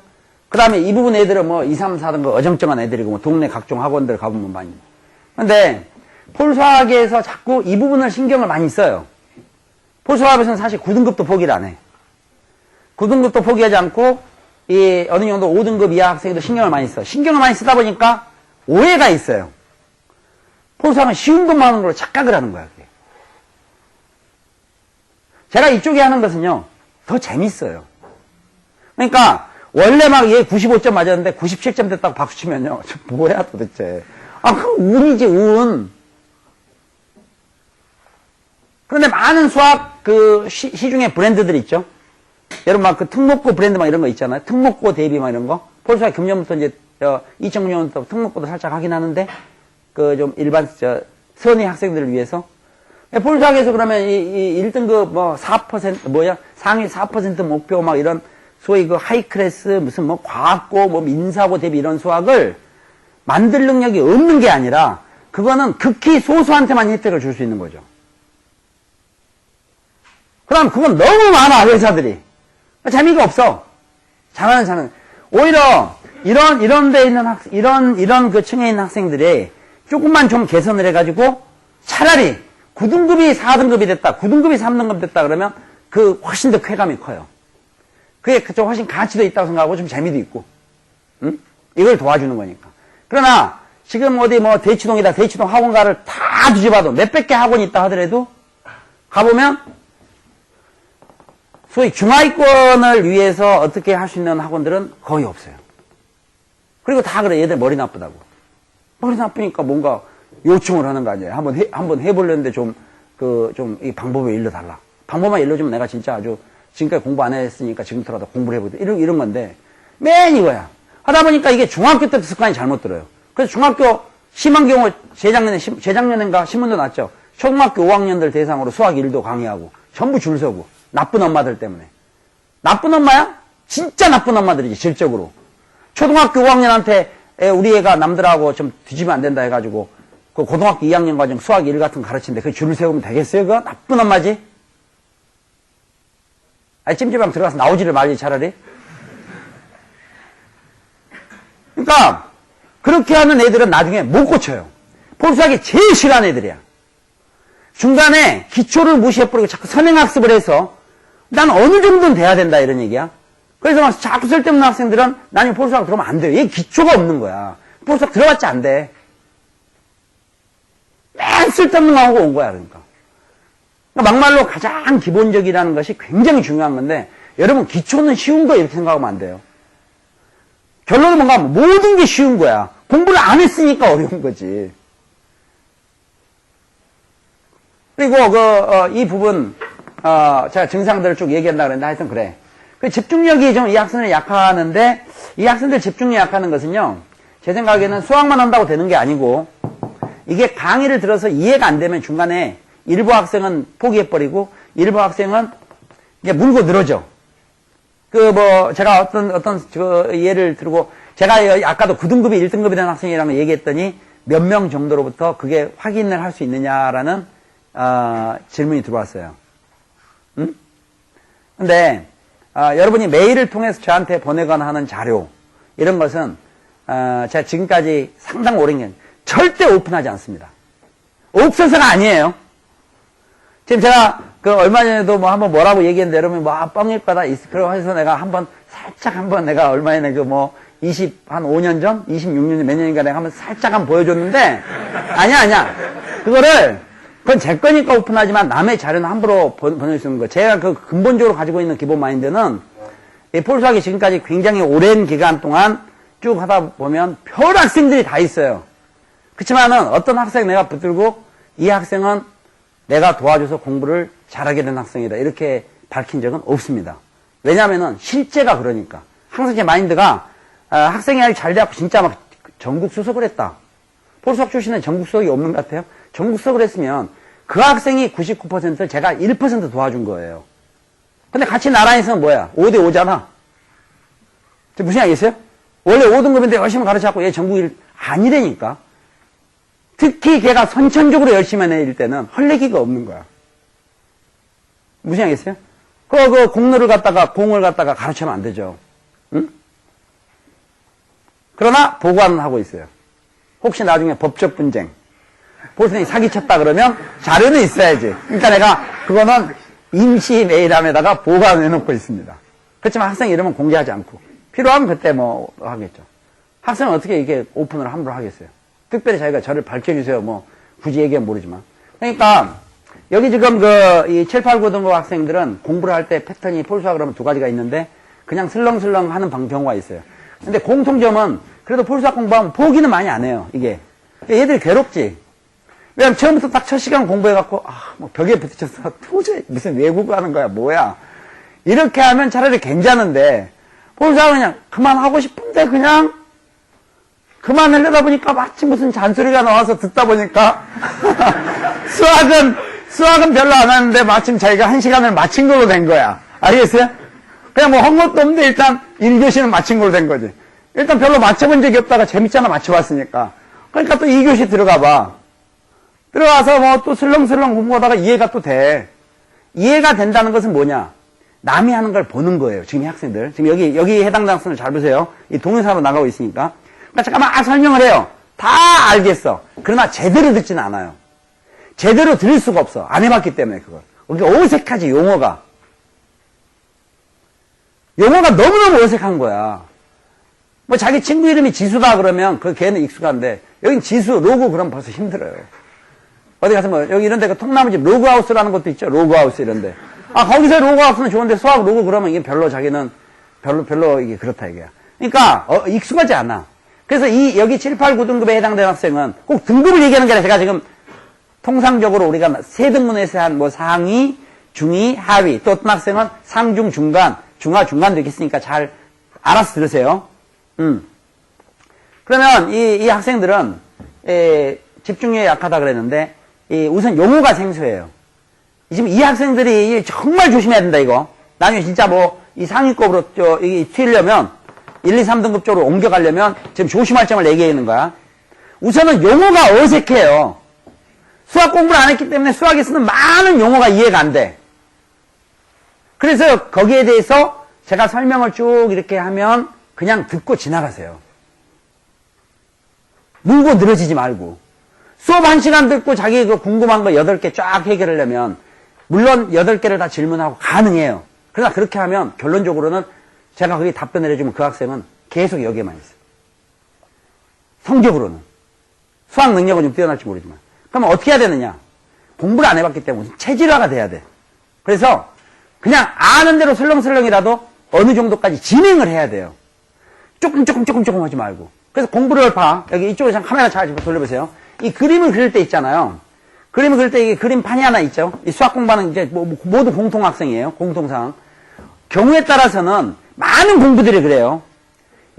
그 다음에 이 부분 애들은 뭐 2, 3, 4등급 어정쩡한 애들이고 뭐 동네 각종 학원들 가보면 많이. 근데 폴수학에서 자꾸 이 부분을 신경을 많이 써요. 폴수학에서는 사실 9등급도 포기를 안 해. 9등급도 포기하지 않고 이 어느 정도 5등급 이하 학생도 신경을 많이 써. 신경을 많이 쓰다 보니까 오해가 있어요. 폴수학은 쉬운 것만 하는 걸로 착각을 하는 거야. 그게. 제가 이쪽에 하는 것은요 더 재밌어요. 그러니까 원래 막 얘 95점 맞았는데 97점 됐다고 박수치면요 뭐야 도대체. 그럼 운이지 운. 그런데 많은 수학 시중에 브랜드들이 있죠. 여러분 막 특목고 브랜드 막 이런 거 있잖아요. 특목고 대비 막 이런 거. 폴수학 금년부터 이제 2009년부터 특목고도 살짝 하긴 하는데 좀 일반 선의 학생들을 위해서 폴수학에서 그러면 이 1등급 뭐 4% 상위 4% 목표 막 이런 소위 하이클래스 무슨 뭐 과학고 뭐 민사고 대비 이런 수학을 만들 능력이 없는 게 아니라 그거는 극히 소수한테만 혜택을 줄 수 있는 거죠. 그럼 그건 너무 많아 회사들이. 재미가 없어. 잘하는. 오히려 이런 데 있는 이런 그 층에 있는 학생들이 조금만 좀 개선을 해가지고 차라리 9등급이 4등급이 됐다, 9등급이 3등급 됐다 그러면 그 훨씬 더 쾌감이 커요. 그게 좀 훨씬 가치도 있다고 생각하고 좀 재미도 있고, 응? 이걸 도와주는 거니까. 그러나 지금 어디 뭐 대치동이다, 대치동 학원가를 다 뒤집어도 몇백 개 학원이 있다 하더라도 가보면 소위 중하위권을 위해서 어떻게 할 수 있는 학원들은 거의 없어요. 그리고 다 그래, 얘들 머리 나쁘다고. 머리 나쁘니까 뭔가 요청을 하는 거 아니에요. 한번 해보려는데 이 방법을 일러달라. 방법만 일러주면 내가 진짜 아주 지금까지 공부 안 했으니까 지금부터라도 공부를 해보자. 이런 건데, 맨 이거야. 하다 보니까 이게 중학교 때부터 습관이 잘못 들어요. 그래서 중학교 심한 경우 재작년인가 신문도 났죠. 초등학교 5학년들 대상으로 수학 1도 강의하고 전부 줄 서고 나쁜 엄마들 때문에. 나쁜 엄마야? 진짜 나쁜 엄마들이지, 질적으로. 초등학교 5학년한테 우리 애가 남들하고 좀 뒤지면 안 된다 해가지고 그 고등학교 2학년 과정 수학 1 같은 거 가르치는데 그 줄을 세우면 되겠어요? 그거 나쁜 엄마지? 아니, 찜질방 들어가서 나오지를 말지, 차라리. 그러니까 그렇게 하는 애들은 나중에 못 고쳐요. 폴수학이 제일 싫어하는 애들이야. 중간에 기초를 무시해버리고 자꾸 선행학습을 해서 난 어느 정도는 돼야 된다, 이런 얘기야. 그래서 막 자꾸 쓸데없는 학생들은 나중에 폴수학 들어오면 안 돼요. 얘 기초가 없는 거야. 폴수학 들어봤자 안 돼. 맨 쓸데없는 거 하고 온 거야, 그러니까. 막말로 가장 기본적이라는 것이 굉장히 중요한 건데, 여러분 기초는 쉬운 거 이렇게 생각하면 안 돼요. 결론은 뭔가 모든 게 쉬운 거야. 공부를 안 했으니까 어려운 거지. 그리고 이 부분 제가 증상들을 쭉 얘기한다 그랬는데 하여튼 그래. 그 집중력이 좀 이 학생들 약하는데, 이 학생들 집중력이 약하는 것은요, 제 생각에는 수학만 한다고 되는 게 아니고, 이게 강의를 들어서 이해가 안 되면 중간에 일부 학생은 포기해버리고 일부 학생은 이제 물고 늘어져. 제가 어떤 예를 들고, 제가 아까도 9등급이 1등급이 된 학생이라고 얘기했더니 몇 명 정도로부터 그게 확인을 할 수 있느냐라는, 질문이 들어왔어요. 응? 근데, 여러분이 메일을 통해서 저한테 보내거나 하는 자료, 이런 것은, 제가 지금까지 상당히 오랜 게 절대 오픈하지 않습니다. 없어서가 아니에요. 지금 제가 얼마 전에도 한번 뭐라고 얘기했는데 여러분이 뻥일 거다. 그러고 해서 내가 살짝 내가 얼마 전에 한 5년 전? 26년 전 몇 년인가 내가 살짝 보여줬는데, 아니야. 그건 제 거니까 오픈하지만 남의 자료는 함부로 보낼 수 있는 거. 제가 근본적으로 가지고 있는 기본 마인드는 이 폴수학이 지금까지 굉장히 오랜 기간 동안 쭉 하다 보면 별 학생들이 다 있어요. 그렇지만은 어떤 학생 내가 붙들고 이 학생은 내가 도와줘서 공부를 잘하게 된 학생이다, 이렇게 밝힌 적은 없습니다. 왜냐하면은 실제가 그러니까. 항상 제 마인드가 학생이 아주 잘 돼갖고 진짜 막 전국 수석을 했다. 폴수학 출신은 전국 수석이 없는 것 같아요. 전국 수석을 했으면 그 학생이 99%를 제가 1% 도와준 거예요. 근데 같이 나란히 있으면 뭐야? 5대 5잖아. 무슨 얘기겠어요? 원래 5등급인데 열심히 가르쳐갖고 얘 전국 1 아니라니까. 특히 걔가 선천적으로 열심히 하는 애일 때는 헐레기가 없는 거야. 무슨 얘기겠어요? 공을 갖다가 가르치면 안 되죠. 응? 그러나 보관은 하고 있어요. 혹시 나중에 법적 분쟁, 보선생님이 사기쳤다 그러면 자료는 있어야지. 그러니까 내가 그거는 임시 메일함에다가 보관해놓고 있습니다. 그렇지만 학생 이름은 공개하지 않고 필요하면 그때 하겠죠. 학생은 어떻게 이게 오픈을 함부로 하겠어요? 특별히 자기가 저를 밝혀주세요. 굳이 얘기하면 모르지만. 그러니까 여기 지금 이 7, 8, 9등급 학생들은 공부를 할 때 패턴이 폴수학을 하면 두 가지가 있는데 그냥 슬렁슬렁 하는 경우가 있어요. 근데 공통점은 그래도 폴수학 공부하면 포기는 많이 안 해요, 이게. 얘들이 괴롭지. 왜냐면 처음부터 딱 첫 시간 공부해갖고, 벽에 부딪혀서 도저히 무슨 외국어 하는 거야, 뭐야. 이렇게 하면 차라리 괜찮은데, 폴수학은 그냥 그만하고 싶은데 그냥 그만하려다 보니까 마치 무슨 잔소리가 나와서 듣다 보니까 수학은 별로 안 하는데 마침 자기가 1시간을 마친 걸로 된 거야. 알겠어요? 그냥 한 것도 없는데 일단 1교시는 마친 걸로 된 거지. 일단 별로 맞춰본 적이 없다가 재밌잖아, 맞춰봤으니까. 그러니까 또 2교시 들어가 봐. 들어가서 또 슬렁슬렁 공부하다가 이해가 또 돼. 이해가 된다는 것은 뭐냐? 남이 하는 걸 보는 거예요, 지금 이 학생들. 지금 여기 해당되는 학생들 잘 보세요. 이 동영상으로 나가고 있으니까. 그러니까 잠깐만 설명을 해요. 다 알겠어. 그러나 제대로 듣지는 않아요. 제대로 들을 수가 없어. 안 해봤기 때문에 그걸. 그러니까 어색하지, 용어가. 용어가 너무너무 어색한 거야. 뭐 자기 친구 이름이 지수다 그러면 그 걔는 익숙한데 여긴 지수, 로그 그러면 벌써 힘들어요. 어디 가서 뭐 여기 이런 데가 통나무집 로그하우스라는 것도 있죠. 로그하우스 이런 데. 아, 거기서 로그하우스는 좋은데 수학 로그 그러면 이게 별로 자기는 별로 이게 그렇다 이게야. 그러니까 익숙하지 않아. 그래서 이 여기 7, 8, 9등급에 해당되는 학생은 꼭 등급을 얘기하는 게 아니라 제가 지금 통상적으로 우리가 세 등분해서 한 뭐 상위, 중위, 하위 또 어떤 학생은 상중, 중간, 중하, 중간도 있겠으니까 잘 알아서 들으세요. 그러면 이 학생들은 집중력이 약하다 그랬는데 우선 용어가 생소해요. 지금 이 학생들이 정말 조심해야 된다 이거. 나중에 진짜 뭐 이 상위급으로 튀려면 1, 2, 3등급 쪽으로 옮겨가려면 지금 조심할 점을 얘기해 있는 거야. 우선은 용어가 어색해요. 수학 공부를 안 했기 때문에 수학에 쓰는 많은 용어가 이해가 안 돼. 그래서 거기에 대해서 제가 설명을 쭉 이렇게 하면 그냥 듣고 지나가세요. 물고 늘어지지 말고. 수업 1시간 듣고 자기 그 궁금한 거 8개 쫙 해결하려면 물론 8개를 다 질문하고 가능해요. 그러나 그렇게 하면 결론적으로는 제가 거기 답변을 해주면 그 학생은 계속 여기에만 있어요. 성적으로는. 수학 능력은 좀 뛰어날지 모르지만. 그러면 어떻게 해야 되느냐? 공부를 안 해봤기 때문에 체질화가 돼야 돼. 그래서 그냥 아는 대로 설렁설렁이라도 어느 정도까지 진행을 해야 돼요. 조금 하지 말고. 그래서 공부를 봐. 여기 이쪽으로 카메라 잘 돌려보세요. 이 그림을 그릴 때 있잖아요. 그림을 그릴 때 이게 그림판이 하나 있죠. 이 수학 공부하는 이제 모두 공통학생이에요. 공통상. 경우에 따라서는 많은 공부들이 그래요.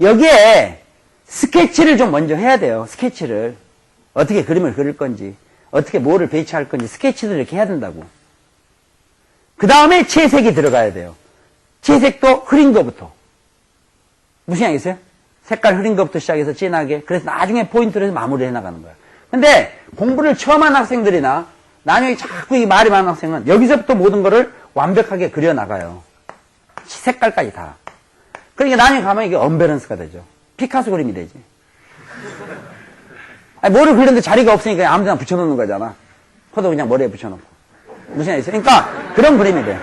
여기에 스케치를 좀 먼저 해야 돼요. 스케치를. 어떻게 그림을 그릴 건지, 어떻게 뭐를 배치할 건지 스케치를 이렇게 해야 된다고. 그 다음에 채색이 들어가야 돼요. 채색도 흐린 거부터. 무슨 양이겠어요? 색깔 흐린 것부터 시작해서 진하게. 그래서 나중에 포인트를 마무리해 나가는 거야. 근데 공부를 처음 한 학생들이나 나중에 자꾸 이 말이 많은 학생은 여기서부터 모든 거를 완벽하게 그려 나가요. 색깔까지 다. 그러니까 나중에 가면 이게 언밸런스가 되죠. 피카소 그림이 되지. 아니, 뭐를 그렸는데 자리가 없으니까 그냥 아무데나 붙여놓는 거잖아. 포도 그냥 머리에 붙여놓고. 무슨 얘기 있어요? 그러니까 그런 그림이 돼.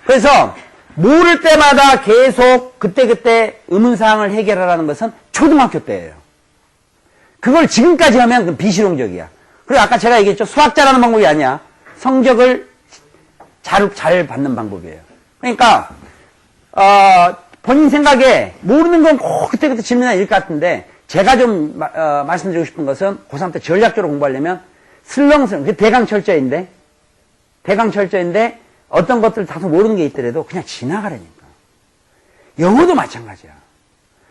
그래서 모를 때마다 계속 그때그때 의문사항을 해결하라는 것은 초등학교 때예요. 그걸 지금까지 하면 그건 비실용적이야. 그리고 아까 제가 얘기했죠. 수학 잘하는 방법이 아니야. 성적을 잘 받는 방법이에요. 그러니까 본인 생각에 모르는 건 꼭 그때그때 질문이나 일 것 같은데 제가 좀 말씀드리고 싶은 것은 고3 때 전략적으로 공부하려면 슬렁슬렁, 그게 대강철저인데 어떤 것들 다소 모르는 게 있더라도 그냥 지나가라니까. 영어도 마찬가지야.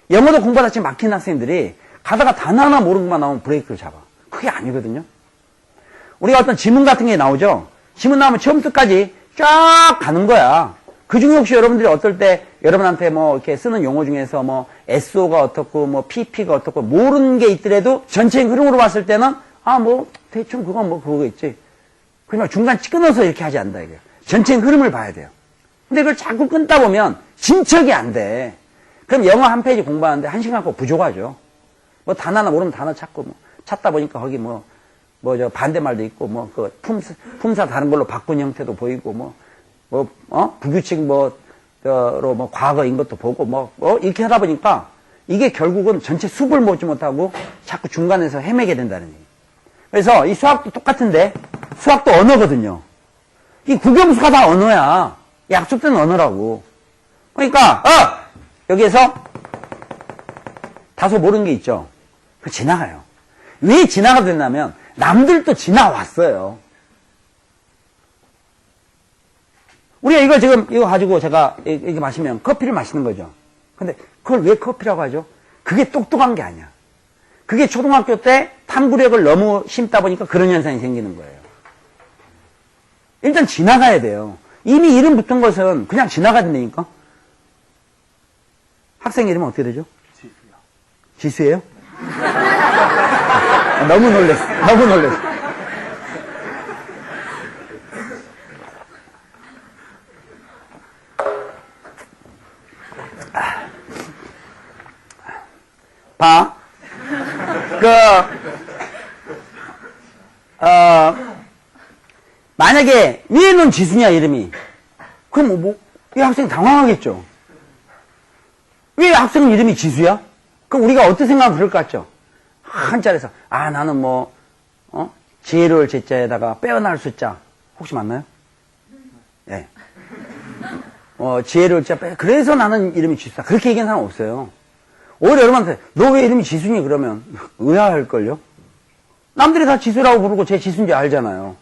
영어도 공부하다 지금 막힌 학생들이 가다가 단 하나 모르는 것만 나오면 브레이크를 잡아. 그게 아니거든요. 우리가 어떤 지문 같은 게 나오죠. 지문 나오면 처음부터 끝까지 쫙 가는 거야. 그 중에 혹시 여러분들이 어떨 때 여러분한테 뭐 이렇게 쓰는 용어 중에서 뭐 SO가 어떻고 뭐 PP가 어떻고 모르는 게 있더라도 전체적인 흐름으로 봤을 때는 뭐 대충 그건 뭐 그거 있지. 그냥 중간 끊어서 이렇게 하지 않는다 이게. 전체적인 흐름을 봐야 돼요. 근데 그걸 자꾸 끊다 보면 진척이 안 돼. 그럼 영어 한 페이지 공부하는데 1시간 갖고 부족하죠. 뭐 단 하나 모르면 단어 찾고 뭐 찾다 보니까 거기 뭐 저 반대말도 있고 뭐 그 품사 다른 걸로 바꾼 형태도 보이고 부규칙 로 과거인 것도 보고 이렇게 하다 보니까 이게 결국은 전체 숲을 먹지 못하고 자꾸 중간에서 헤매게 된다는 얘기. 그래서 이 수학도 똑같은데 수학도 언어거든요. 이 국영수가 다 언어야. 약속된 언어라고. 그러니까 여기에서 다소 모르는 게 있죠. 그 지나가요. 왜 지나가도 된다면 남들도 지나왔어요. 우리가 이걸 지금 이거 가지고 제가 이렇게 마시면 커피를 마시는 거죠. 근데 그걸 왜 커피라고 하죠? 그게 똑똑한 게 아니야. 그게 초등학교 때 탐구력을 너무 심다 보니까 그런 현상이 생기는 거예요. 일단 지나가야 돼요. 이미 이름 붙은 것은 그냥 지나가야 된다니까. 학생 이름은 어떻게 되죠? 지수요. 지수예요? 너무 놀랬어. 너무 놀랬어. 봐. 만약에 왜 넌 지수냐 이름이. 그럼 이 학생 당황하겠죠. 왜 학생 이름이 지수야? 그럼 우리가 어떻게 생각하면 그럴 것 같죠? 한자리에서 나는 지혜로울 제자에다가 빼어날 숫자 혹시 맞나요? 예. 지혜로울 자 그래서 나는 이름이 지수다. 그렇게 얘기하는 사람 없어요. 오히려 여러분한테 너 왜 이름이 지수니 그러면 의아할걸요? 남들이 다 지수라고 부르고 제 지수인지 알잖아요.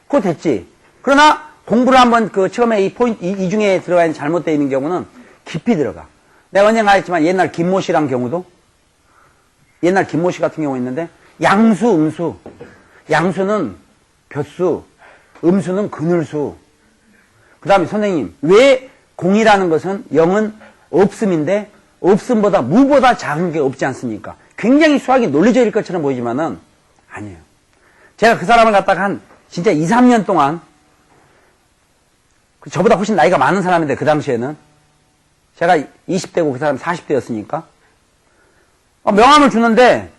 그거 됐지. 그러나 공부를 한번 처음에 이 중에 들어가 있는 잘못되어 있는 경우는 깊이 들어가. 내가 언젠가 했지만 옛날 김모 씨란 경우도 옛날 김모 씨 같은 경우 있는데 양수, 음수. 양수는 볕수, 음수는 그늘수. 그 다음에 선생님 왜 공이라는 것은 0은 없음인데 없음보다 무보다 작은 게 없지 않습니까? 굉장히 수학이 논리적일 것처럼 보이지만은 아니에요. 제가 그 사람을 갖다가 진짜 2, 3년 동안 저보다 훨씬 나이가 많은 사람인데 그 당시에는 제가 20대고 그 사람 40대였으니까 명함을 주는데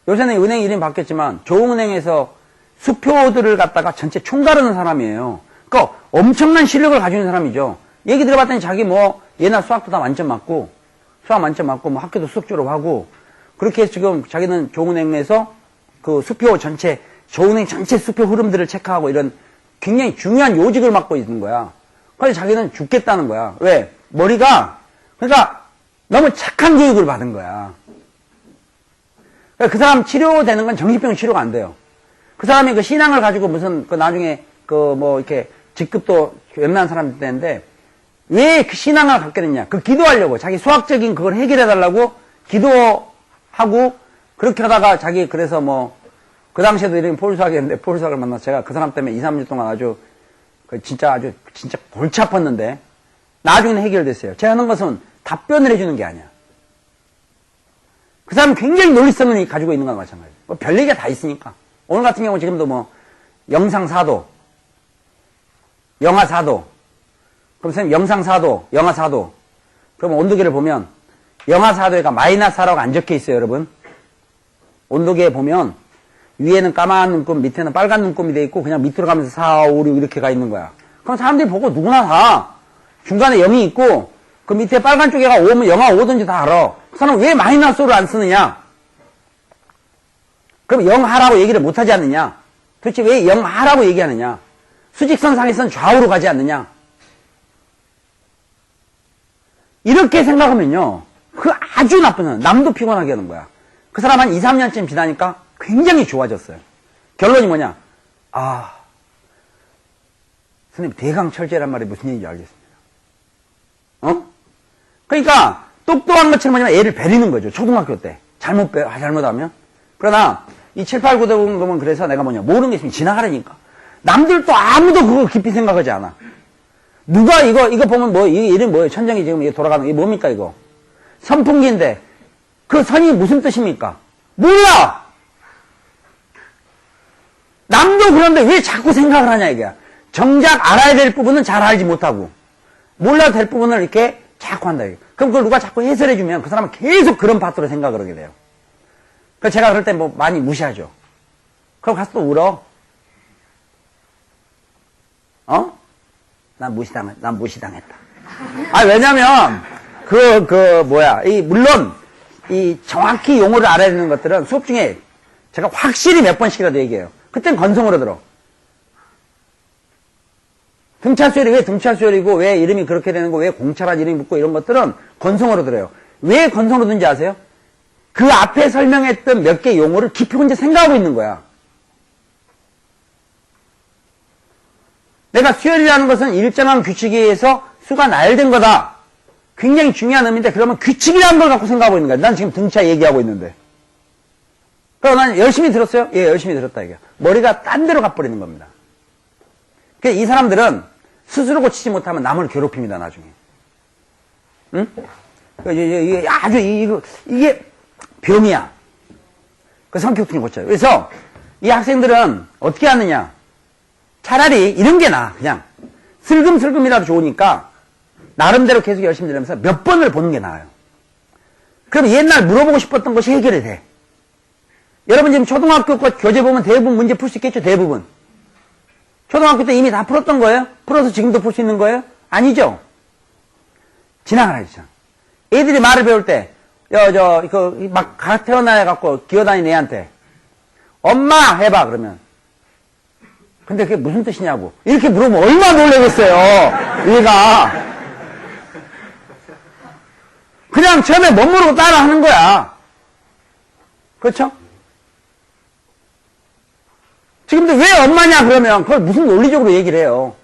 요새는 은행 이름이 바뀌었지만 조흥은행에서 수표들을 갖다가 전체 총괄하는 사람이에요. 그러니까 엄청난 실력을 가지고 있는 사람이죠. 얘기 들어봤더니 자기 옛날 수학도 다 만점 맞고 수학 만점 맞고 학교도 수학 졸업하고 그렇게 해서 지금 자기는 조흥은행에서 그 수표 전체 조흥은행 전체 수표 흐름들을 체크하고 이런 굉장히 중요한 요직을 맡고 있는 거야. 그래서 자기는 죽겠다는 거야. 왜? 머리가 그러니까 너무 착한 교육을 받은 거야. 그러니까 그 사람 치료되는 건 정신병 치료가 안 돼요. 그 사람이 그 신앙을 가지고 무슨 나중에 이렇게 직급도 웬만한 사람들 때인데 왜 그 신앙을 갖게 됐냐? 기도하려고 자기 수학적인 그걸 해결해 달라고 기도하고 그렇게 하다가 자기 그래서 그 당시에도 이름이 폴수학이었는데 폴수학을 만나서 제가 그 사람 때문에 2, 3년 동안 아주 진짜 골치 아팠는데 나중에는 해결됐어요. 제가 하는 것은 답변을 해주는 게 아니야. 그 사람은 굉장히 논리성을 가지고 있는 거나 마찬가지예요. 별 얘기가 다 있으니까. 오늘 같은 경우 지금도 영상사도, 영하사도. 그럼 선생님 영상사도, 영하사도. 그럼 온도계를 보면 영하사도에가 -4라고 안 적혀 있어요, 여러분. 온도계에 보면 위에는 까만 눈금, 밑에는 빨간 눈금이 돼 있고 그냥 밑으로 가면서 4, 5, 6 이렇게 가 있는 거야. 그럼 사람들이 보고 누구나 다 중간에 0이 있고 그 밑에 빨간 쪽에가 5면 영하 5든지 다 알아. 그 사람은 왜 -5를 안 쓰느냐? 그럼 영하라고 얘기를 못하지 않느냐? 도대체 왜 영하라고 얘기하느냐? 수직선상에서는 좌우로 가지 않느냐? 이렇게 생각하면요. 그 아주 나쁜 사람, 남도 피곤하게 하는 거야. 그 사람 한 2, 3년쯤 지나니까 굉장히 좋아졌어요. 결론이 뭐냐? 선생님, 대강철제란 말이 무슨 얘기인지 알겠습니다. 그러니까, 똑똑한 것처럼 하지만 애를 베리는 거죠. 초등학교 때. 잘못하면. 그러나, 이 7, 8, 9대 보면 그래서 내가 모르는 게 있으면 지나가라니까. 남들도 아무도 그거 깊이 생각하지 않아. 누가 이거 보면 이게 이름 뭐예요? 천정이 지금 이게 돌아가는, 이게 뭡니까, 이거? 선풍기인데, 그 선이 무슨 뜻입니까? 몰라! 남도 그런데 왜 자꾸 생각을 하냐, 이게. 정작 알아야 될 부분은 잘 알지 못하고, 몰라도 될 부분을 이렇게 자꾸 한다, 이게. 그럼 그걸 누가 자꾸 해설해주면 그 사람은 계속 그런 파트로 생각을 하게 돼요. 그래서 제가 그럴 때 많이 무시하죠. 그럼 가서 또 울어. 난 무시당했다. 왜냐면, 물론, 정확히 용어를 알아야 되는 것들은 수업 중에 제가 확실히 몇 번씩이라도 얘기해요. 그땐 건성으로 들어. 등차수열이 왜 등차수열이고, 왜 이름이 그렇게 되는 거, 왜 공차란 이름이 붙고 이런 것들은 건성으로 들어요. 왜 건성으로 듣는지 아세요? 그 앞에 설명했던 몇 개 용어를 깊이 혼자 생각하고 있는 거야. 내가 수열이라는 것은 일정한 규칙에 의해서 수가 나열된 거다. 굉장히 중요한 의미인데 그러면 규칙이라는 걸 갖고 생각하고 있는 거야. 난 지금 등차 얘기하고 있는데. 그럼 난 열심히 들었어요? 예, 열심히 들었다 이게. 머리가 딴 데로 가버리는 겁니다. 이 사람들은 스스로 고치지 못하면 남을 괴롭힙니다, 나중에. 응? 이게 병이야. 그 성격증이 고쳐요. 그래서 이 학생들은 어떻게 하느냐? 차라리 이런 게 나아. 그냥 슬금슬금이라도 좋으니까 나름대로 계속 열심히 들으면서 몇 번을 보는 게 나아요. 그럼 옛날 물어보고 싶었던 것이 해결이 돼. 여러분 지금 초등학교 것 교재 보면 대부분 문제 풀 수 있겠죠? 대부분. 초등학교 때 이미 다 풀었던 거예요? 풀어서 지금도 풀 수 있는 거예요? 아니죠. 지나가라 했죠. 애들이 말을 배울 때, 막 태어나갖고 기어다니는 애한테, 엄마! 해봐, 그러면. 근데 그게 무슨 뜻이냐고. 이렇게 물어보면 얼마나 놀라겠어요, 얘가. 그냥 처음에 못 모르고 따라 하는 거야. 그렇죠? 지금 근데 왜 엄마냐, 그러면 그걸 무슨 논리적으로 얘기를 해요.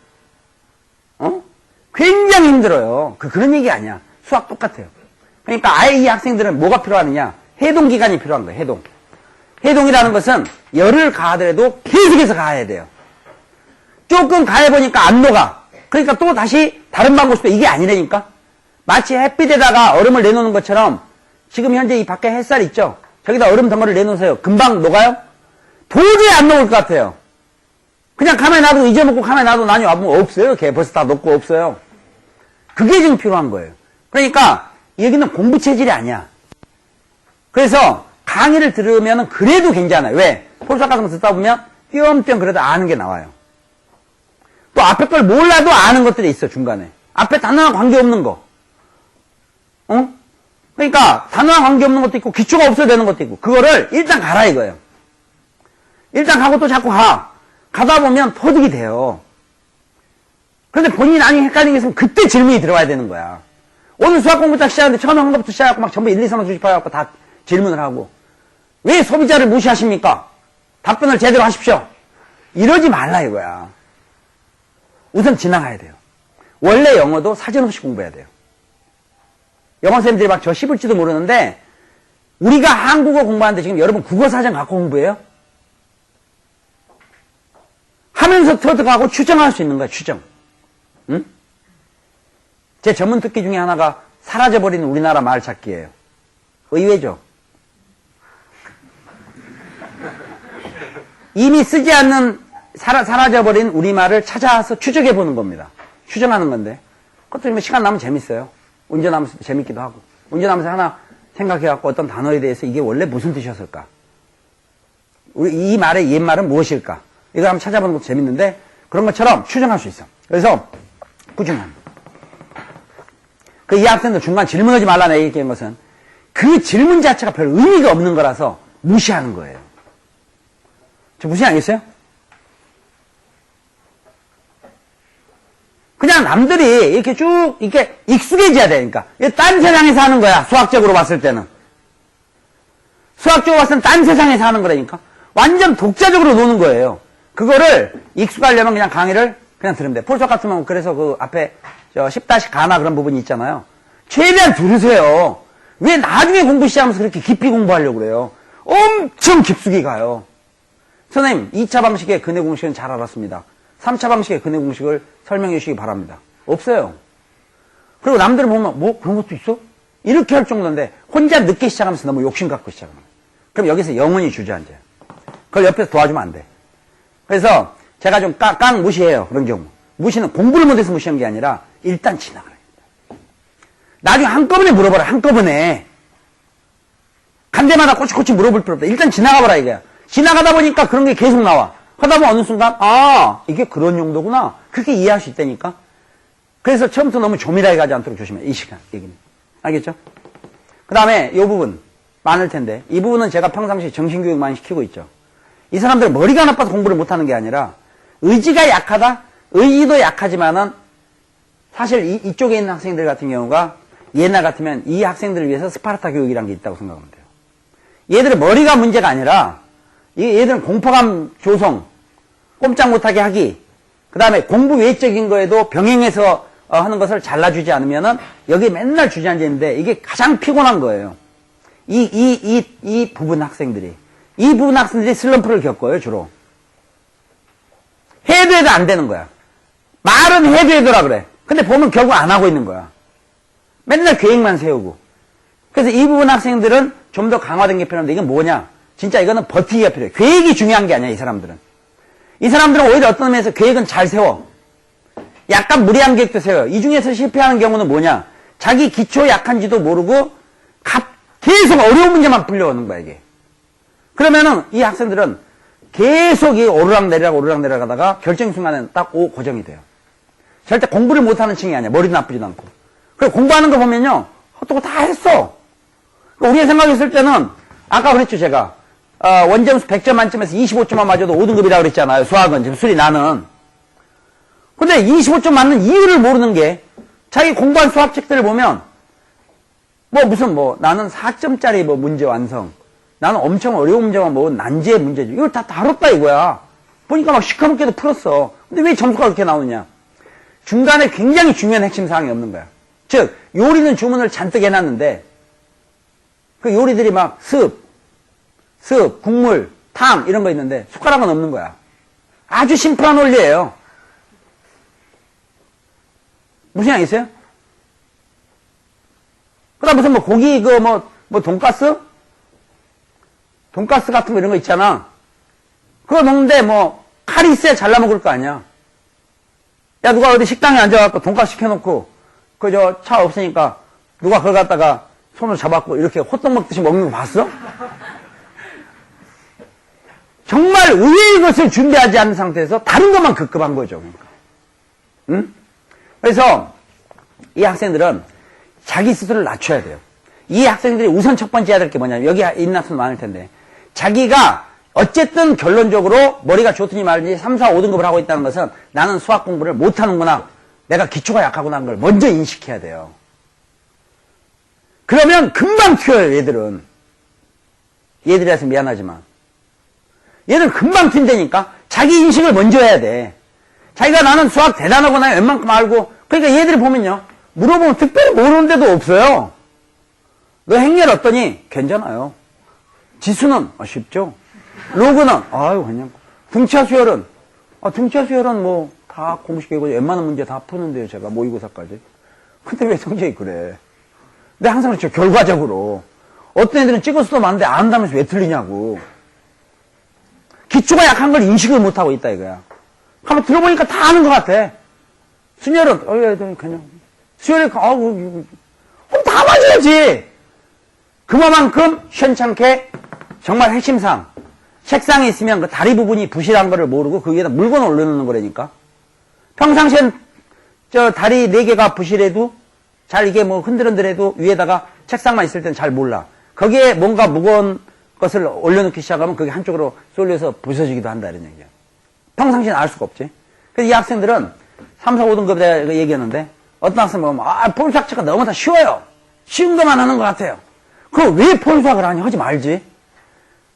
굉장히 힘들어요. 그런 얘기 아니야. 수학 똑같아요. 그러니까 아예 이 학생들은 뭐가 필요하느냐? 해동기간이 필요한 거예요, 해동. 해동이라는 것은 열을 가하더라도 계속해서 가야 돼요. 조금 가해보니까 안 녹아. 그러니까 또 다시 다른 방법 쓰고 이게 아니라니까? 마치 햇빛에다가 얼음을 내놓는 것처럼 지금 현재 이 밖에 햇살 있죠? 저기다 얼음 덩어리를 내놓으세요. 금방 녹아요? 도저히 안 녹을 것 같아요. 그냥 가만히 놔두고 잊어먹고 가만히 놔두고 나중에 와보면 없어요. 걔 벌써 다 녹고 없어요. 그게 지금 필요한 거예요. 그러니까 여기는 공부 체질이 아니야. 그래서 강의를 들으면 그래도 괜찮아요. 왜? 폴사 같은 거 듣다 보면 띄엄띄엄 그래도 아는 게 나와요. 또 앞에 걸 몰라도 아는 것들이 있어, 중간에. 앞에 단어와 관계없는 거. 그러니까 단어와 관계없는 것도 있고 기초가 없어야 되는 것도 있고 그거를 일단 가라 이거예요. 일단 가고 또 자꾸 가. 가다 보면 터득이 돼요. 그런데 본인이 나중에 헷갈리는 게 있으면 그때 질문이 들어와야 되는 거야. 오늘 수학 공부 딱 시작하는데 처음에 한 것부터 시작하고 막 전부 1, 2, 3을 수집해갖고 다 질문을 하고 왜 소비자를 무시하십니까? 답변을 제대로 하십시오. 이러지 말라 이거야. 우선 지나가야 돼요. 원래 영어도 사전 없이 공부해야 돼요. 영어쌤들이 막 저 씹을지도 모르는데 우리가 한국어 공부하는데 지금 여러분 국어사전 갖고 공부해요? 하면서 터득하고 추정할 수 있는 거야, 추정. 응? 제 전문 특기 중에 하나가 사라져버린 우리나라 말 찾기예요. 의외죠? 이미 쓰지 않는 사라져버린 우리말을 찾아서 추적해보는 겁니다. 추정하는 건데 그것도 뭐 시간 나면 재밌어요. 운전하면서 재밌기도 하고 운전하면서 하나 생각해갖고 어떤 단어에 대해서 이게 원래 무슨 뜻이었을까? 이 말의 옛말은 무엇일까? 이거 한번 찾아보는 것도 재밌는데 그런 것처럼 추정할 수 있어. 그래서 꾸준함. 이 학생들 중간 질문하지 말라는 얘기한 것은 그 질문 자체가 별 의미가 없는 거라서 무시하는 거예요. 저 무시 아니겠어요? 그냥 남들이 이렇게 쭉 이렇게 익숙해져야 되니까. 딴 세상에서 하는 거야. 수학적으로 봤을 때는. 수학적으로 봤을 때는 딴 세상에서 하는 거라니까. 완전 독자적으로 노는 거예요. 그거를 익숙하려면 그냥 강의를 그냥 들으면 돼. 폴수학 같으면 그래서 그 앞에 10-가나 그런 부분이 있잖아요. 최대한 들으세요. 왜 나중에 공부 시작하면서 그렇게 깊이 공부하려고 그래요? 엄청 깊숙이 가요. 선생님, 2차 방식의 근해 공식은 잘 알았습니다. 3차 방식의 근해 공식을 설명해 주시기 바랍니다. 없어요. 그리고 남들은 보면 뭐 그런 것도 있어? 이렇게 할 정도인데 혼자 늦게 시작하면서 너무 욕심 갖고 시작하는 거예요. 그럼 여기서 영원히 주저앉아요. 그걸 옆에서 도와주면 안 돼. 그래서 제가 좀 깡 무시해요. 그런 경우. 무시는 공부를 못해서 무시한 게 아니라 일단 지나가라. 나중에 한꺼번에 물어봐라. 한꺼번에. 간 데마다 꼬치꼬치 물어볼 필요 없다. 일단 지나가봐라 이거야. 지나가다 보니까 그런 게 계속 나와. 하다 보면 어느 순간 이게 그런 용도구나. 그렇게 이해할 수 있다니까. 그래서 처음부터 너무 조밀하게 가지 않도록 조심해. 이 시간 얘기는. 알겠죠? 그 다음에 이 부분 많을 텐데 이 부분은 제가 평상시에 정신교육 많이 시키고 있죠. 이 사람들은 머리가 나빠서 공부를 못하는 게 아니라 의지가 약하다? 의지도 약하지만은 사실 이쪽에 있는 학생들 같은 경우가 옛날 같으면 이 학생들을 위해서 스파르타 교육이라는 게 있다고 생각하면 돼요. 얘들은 머리가 문제가 아니라 얘들은 공포감 조성, 꼼짝 못하게 하기, 그 다음에 공부 외적인 거에도 병행해서 하는 것을 잘라주지 않으면은 여기 맨날 주저앉아있는데 이게 가장 피곤한 거예요. 이 부분 학생들이. 이 부분 학생들이 슬럼프를 겪어요, 주로. 해도 해도 안 되는 거야. 말은 해도 해도라 그래. 근데 보면 결국 안 하고 있는 거야. 맨날 계획만 세우고. 그래서 이 부분 학생들은 좀 더 강화된 게 필요한데 이건 뭐냐? 진짜 이거는 버티기가 필요해. 계획이 중요한 게 아니야, 이 사람들은. 이 사람들은 오히려 어떤 의미에서 계획은 잘 세워. 약간 무리한 계획도 세워요. 이 중에서 실패하는 경우는 뭐냐? 자기 기초 약한지도 모르고 계속 어려운 문제만 풀려오는 거야, 이게. 그러면은 이 학생들은 계속 이 오르락 내리락 하다가 결정 순간에는 딱 O 고정이 돼요. 절대 공부를 못하는 층이 아니야. 머리도 나쁘지도 않고. 그래 공부하는 거 보면요. 헛되고 다 했어. 우리가 생각했을 때는 아까 그랬죠 제가. 원점수 100점 만점에서 25점만 맞아도 5등급이라고 그랬잖아요. 수학은 지금 수리 나는. 근데 25점 맞는 이유를 모르는 게 자기 공부한 수학책들을 보면 나는 4점짜리 문제 완성. 나는 엄청 어려운 문제만 난제의 문제죠. 이걸 다 다뤘다 이거야. 보니까 막 시커멓게도 풀었어. 근데 왜 점수가 그렇게 나오느냐? 중간에 굉장히 중요한 핵심 사항이 없는 거야. 즉 요리는 주문을 잔뜩 해놨는데 그 요리들이 막 습, 국물, 탕 이런 거 있는데 숟가락은 없는 거야. 아주 심플한 원리예요. 무슨 양 있어요? 그다음 무슨 고기 돈가스? 돈가스 같은 거 이런 거 있잖아. 그거 먹는데 칼이 있어야 잘라 먹을 거 아니야. 야 누가 어디 식당에 앉아갖고 돈가스 시켜놓고 차 없으니까 누가 그걸 갖다가 손을 잡았고 이렇게 호떡 먹듯이 먹는 거 봤어? 정말 의외의 것을 준비하지 않은 상태에서 다른 것만 급급한 거죠. 그러니까. 응? 그래서 이 학생들은 자기 스스로를 낮춰야 돼요. 이 학생들이 우선 첫 번째 해야 될 게 뭐냐면 여기 있는 학생 많을 텐데 자기가 어쨌든 결론적으로 머리가 좋더니 말든지 3, 4, 5등급을 하고 있다는 것은 나는 수학 공부를 못하는구나. 내가 기초가 약하구나 하는 걸 먼저 인식해야 돼요. 그러면 금방 튀어요, 얘들은. 얘들이라서 미안하지만. 얘는 금방 튄다니까? 자기 인식을 먼저 해야 돼. 자기가 나는 수학 대단하구나, 웬만큼 알고. 그러니까 얘들이 보면요. 물어보면 특별히 모르는 데도 없어요. 너 행렬 어떠니? 괜찮아요. 지수는? 쉽죠. 로그는? 그냥. 등차 수열은? 등차 수열은 다 공식이고 웬만한 문제 다 푸는데요, 제가. 모의고사까지. 근데 왜 성적이 그래? 근데 항상 그렇죠. 결과적으로. 어떤 애들은 찍어서도 많은데 안 한다면서 왜 틀리냐고. 기초가 약한 걸 인식을 못하고 있다, 이거야. 한번 들어보니까 다 아는 것 같아. 순열은, 그냥. 수열이, 그럼 다 맞아야지! 그만큼 시원찮게 정말 핵심상 책상에 있으면 그 다리 부분이 부실한 거를 모르고 그 위에다 물건을 올려놓는 거라니까. 평상시엔 다리 4개가 부실해도 잘 이게 흔들흔들해도 위에다가 책상만 있을 땐 잘 몰라. 거기에 뭔가 무거운 것을 올려놓기 시작하면 그게 한쪽으로 쏠려서 부서지기도 한다 이런 얘기야. 평상시엔 알 수가 없지. 그래서 이 학생들은 3, 4, 5등급 내가 얘기했는데 어떤 학생 보면 폴수학자가 너무 다 쉬워요. 쉬운 것만 하는 것 같아요. 그럼 왜 폴수학을 하냐? 하지 말지.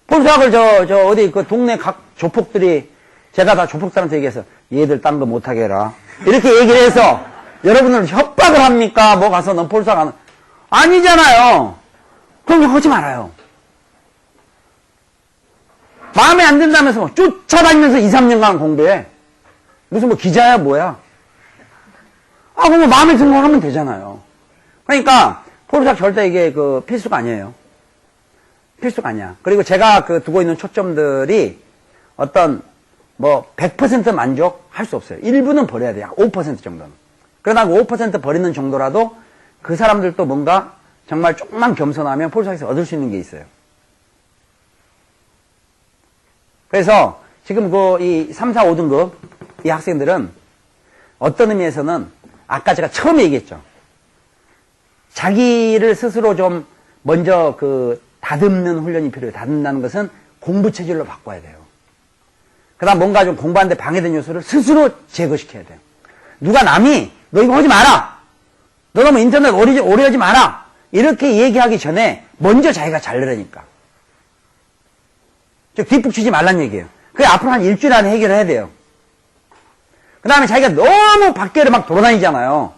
폴수학을 어디 그 동네 각 조폭들이 제가 다 조폭들한테 얘기해서 얘들 딴 거 못하게 해라. 이렇게 얘기를 해서 여러분들 협박을 합니까? 가서 넌 폴수학 안 아니잖아요. 그럼 하지 말아요. 마음에 안 든다면서 쫓아다니면서 2, 3년간 공부해. 무슨 기자야 뭐야. 그럼 마음에 드는 거 하면 되잖아요. 그러니까 폴수학 절대 이게 필수가 아니에요. 필수가 아니야. 그리고 제가 두고 있는 초점들이 어떤 100% 만족할 수 없어요. 일부는 버려야 돼요. 5% 정도는. 그러다 5% 버리는 정도라도 그 사람들도 뭔가 정말 조금만 겸손하면 폴수학에서 얻을 수 있는 게 있어요. 그래서 지금 이 3, 4, 5등급 이 학생들은 어떤 의미에서는 아까 제가 처음에 얘기했죠. 자기를 스스로 좀 먼저 다듬는 훈련이 필요해요. 다듬는다는 것은 공부 체질로 바꿔야 돼요. 그 다음 뭔가 좀 공부하는데 방해된 요소를 스스로 제거시켜야 돼요. 누가 남이 너 이거 하지 마라. 너 너무 인터넷 오래 하지 마라. 이렇게 얘기하기 전에 먼저 자기가 잘르라니까. 뒷북 치지 말란 얘기예요. 그게 앞으로 한 일주일 안에 해결을 해야 돼요. 그 다음에 자기가 너무 밖에를 막 돌아다니잖아요.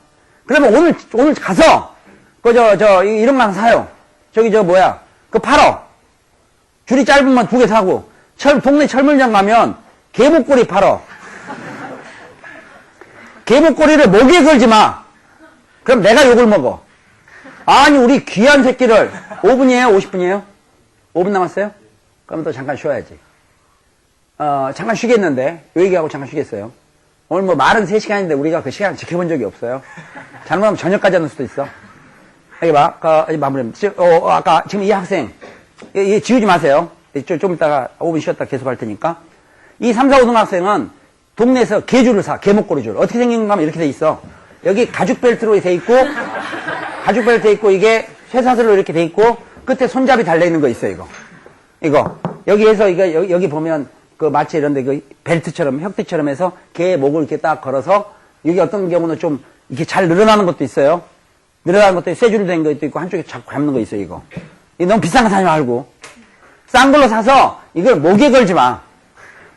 그러면 오늘 가서 이런 거 하나 사요. 팔어. 줄이 짧으면 2개 사고, 동네 철물점 가면 개목걸이 팔어. 개목걸이를 목에 걸지 마. 그럼 내가 욕을 먹어. 아니, 우리 귀한 새끼를 5분이에요? 50분이에요? 5분 남았어요? 그럼 또 잠깐 쉬어야지. 잠깐 쉬겠는데, 요 얘기하고 잠깐 쉬겠어요. 오늘 말은 3시간인데 우리가 그 시간 지켜본 적이 없어요. 잘못하면 저녁까지 하는 수도 있어. 여기 봐. 마무리. 아까 지금 이 학생, 얘 지우지 마세요. 좀 이따가 5분 쉬었다 계속 할 테니까. 이 3, 4, 5등 학생은 동네에서 개줄을 사. 개목걸이줄. 어떻게 생긴 건가 하면 이렇게 돼 있어. 여기 가죽 벨트로 돼 있고, 가죽 벨트 있고, 이게 쇠사슬로 이렇게 돼 있고, 끝에 손잡이 달려있는 거 있어, 이거. 이거. 여기에서, 이거, 여기 보면, 그 마치 이런데 그 벨트처럼, 혁대처럼 해서 개 목을 이렇게 딱 걸어서, 여기 어떤 경우는 좀 이렇게 잘 늘어나는 것도 있어요. 늘어나는 것도 쇠줄로 된 것도 있고, 한쪽에 자꾸 감는 거 있어요, 이거. 이거 너무 비싼 거 사지 말고. 싼 걸로 사서, 이걸 목에 걸지 마.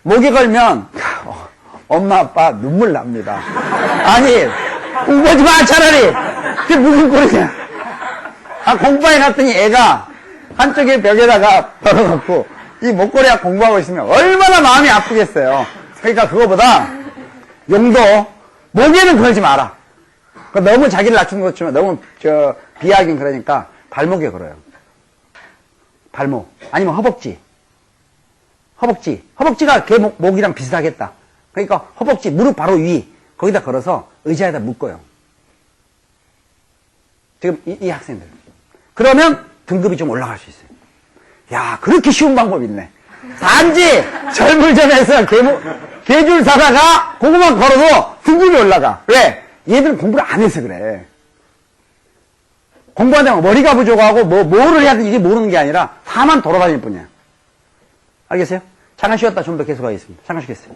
목에 걸면, 엄마, 아빠 눈물 납니다. 아니, 공부하지 마, 차라리! 그게 무슨 꼴이냐. 아, 공부해 놨더니 애가 한쪽에 벽에다가 걸어놓고, 이 목걸이가 공부하고 있으면 얼마나 마음이 아프겠어요. 그러니까 그거보다, 용도, 목에는 걸지 마라. 너무 자기를 낮추는 것처럼 너무, 비하긴 그러니까, 발목에 걸어요. 발목. 아니면 허벅지. 허벅지가 개 목이랑 비슷하겠다. 그러니까 허벅지, 무릎 바로 위, 거기다 걸어서 의자에다 묶어요. 지금 이 학생들. 그러면 등급이 좀 올라갈 수 있어요. 야, 그렇게 쉬운 방법이 있네. 단지 절물점에서 개줄 사다가 그거만 걸어도 등급이 올라가. 왜? 얘들은 공부를 안 해서 그래. 공부한다면 머리가 부족하고 뭐를 해야 되는지 모르는 게 아니라 다만 돌아다닐 뿐이야. 알겠어요? 잠깐 쉬었다 좀 더 계속하겠습니다. 잠깐 쉬겠어요.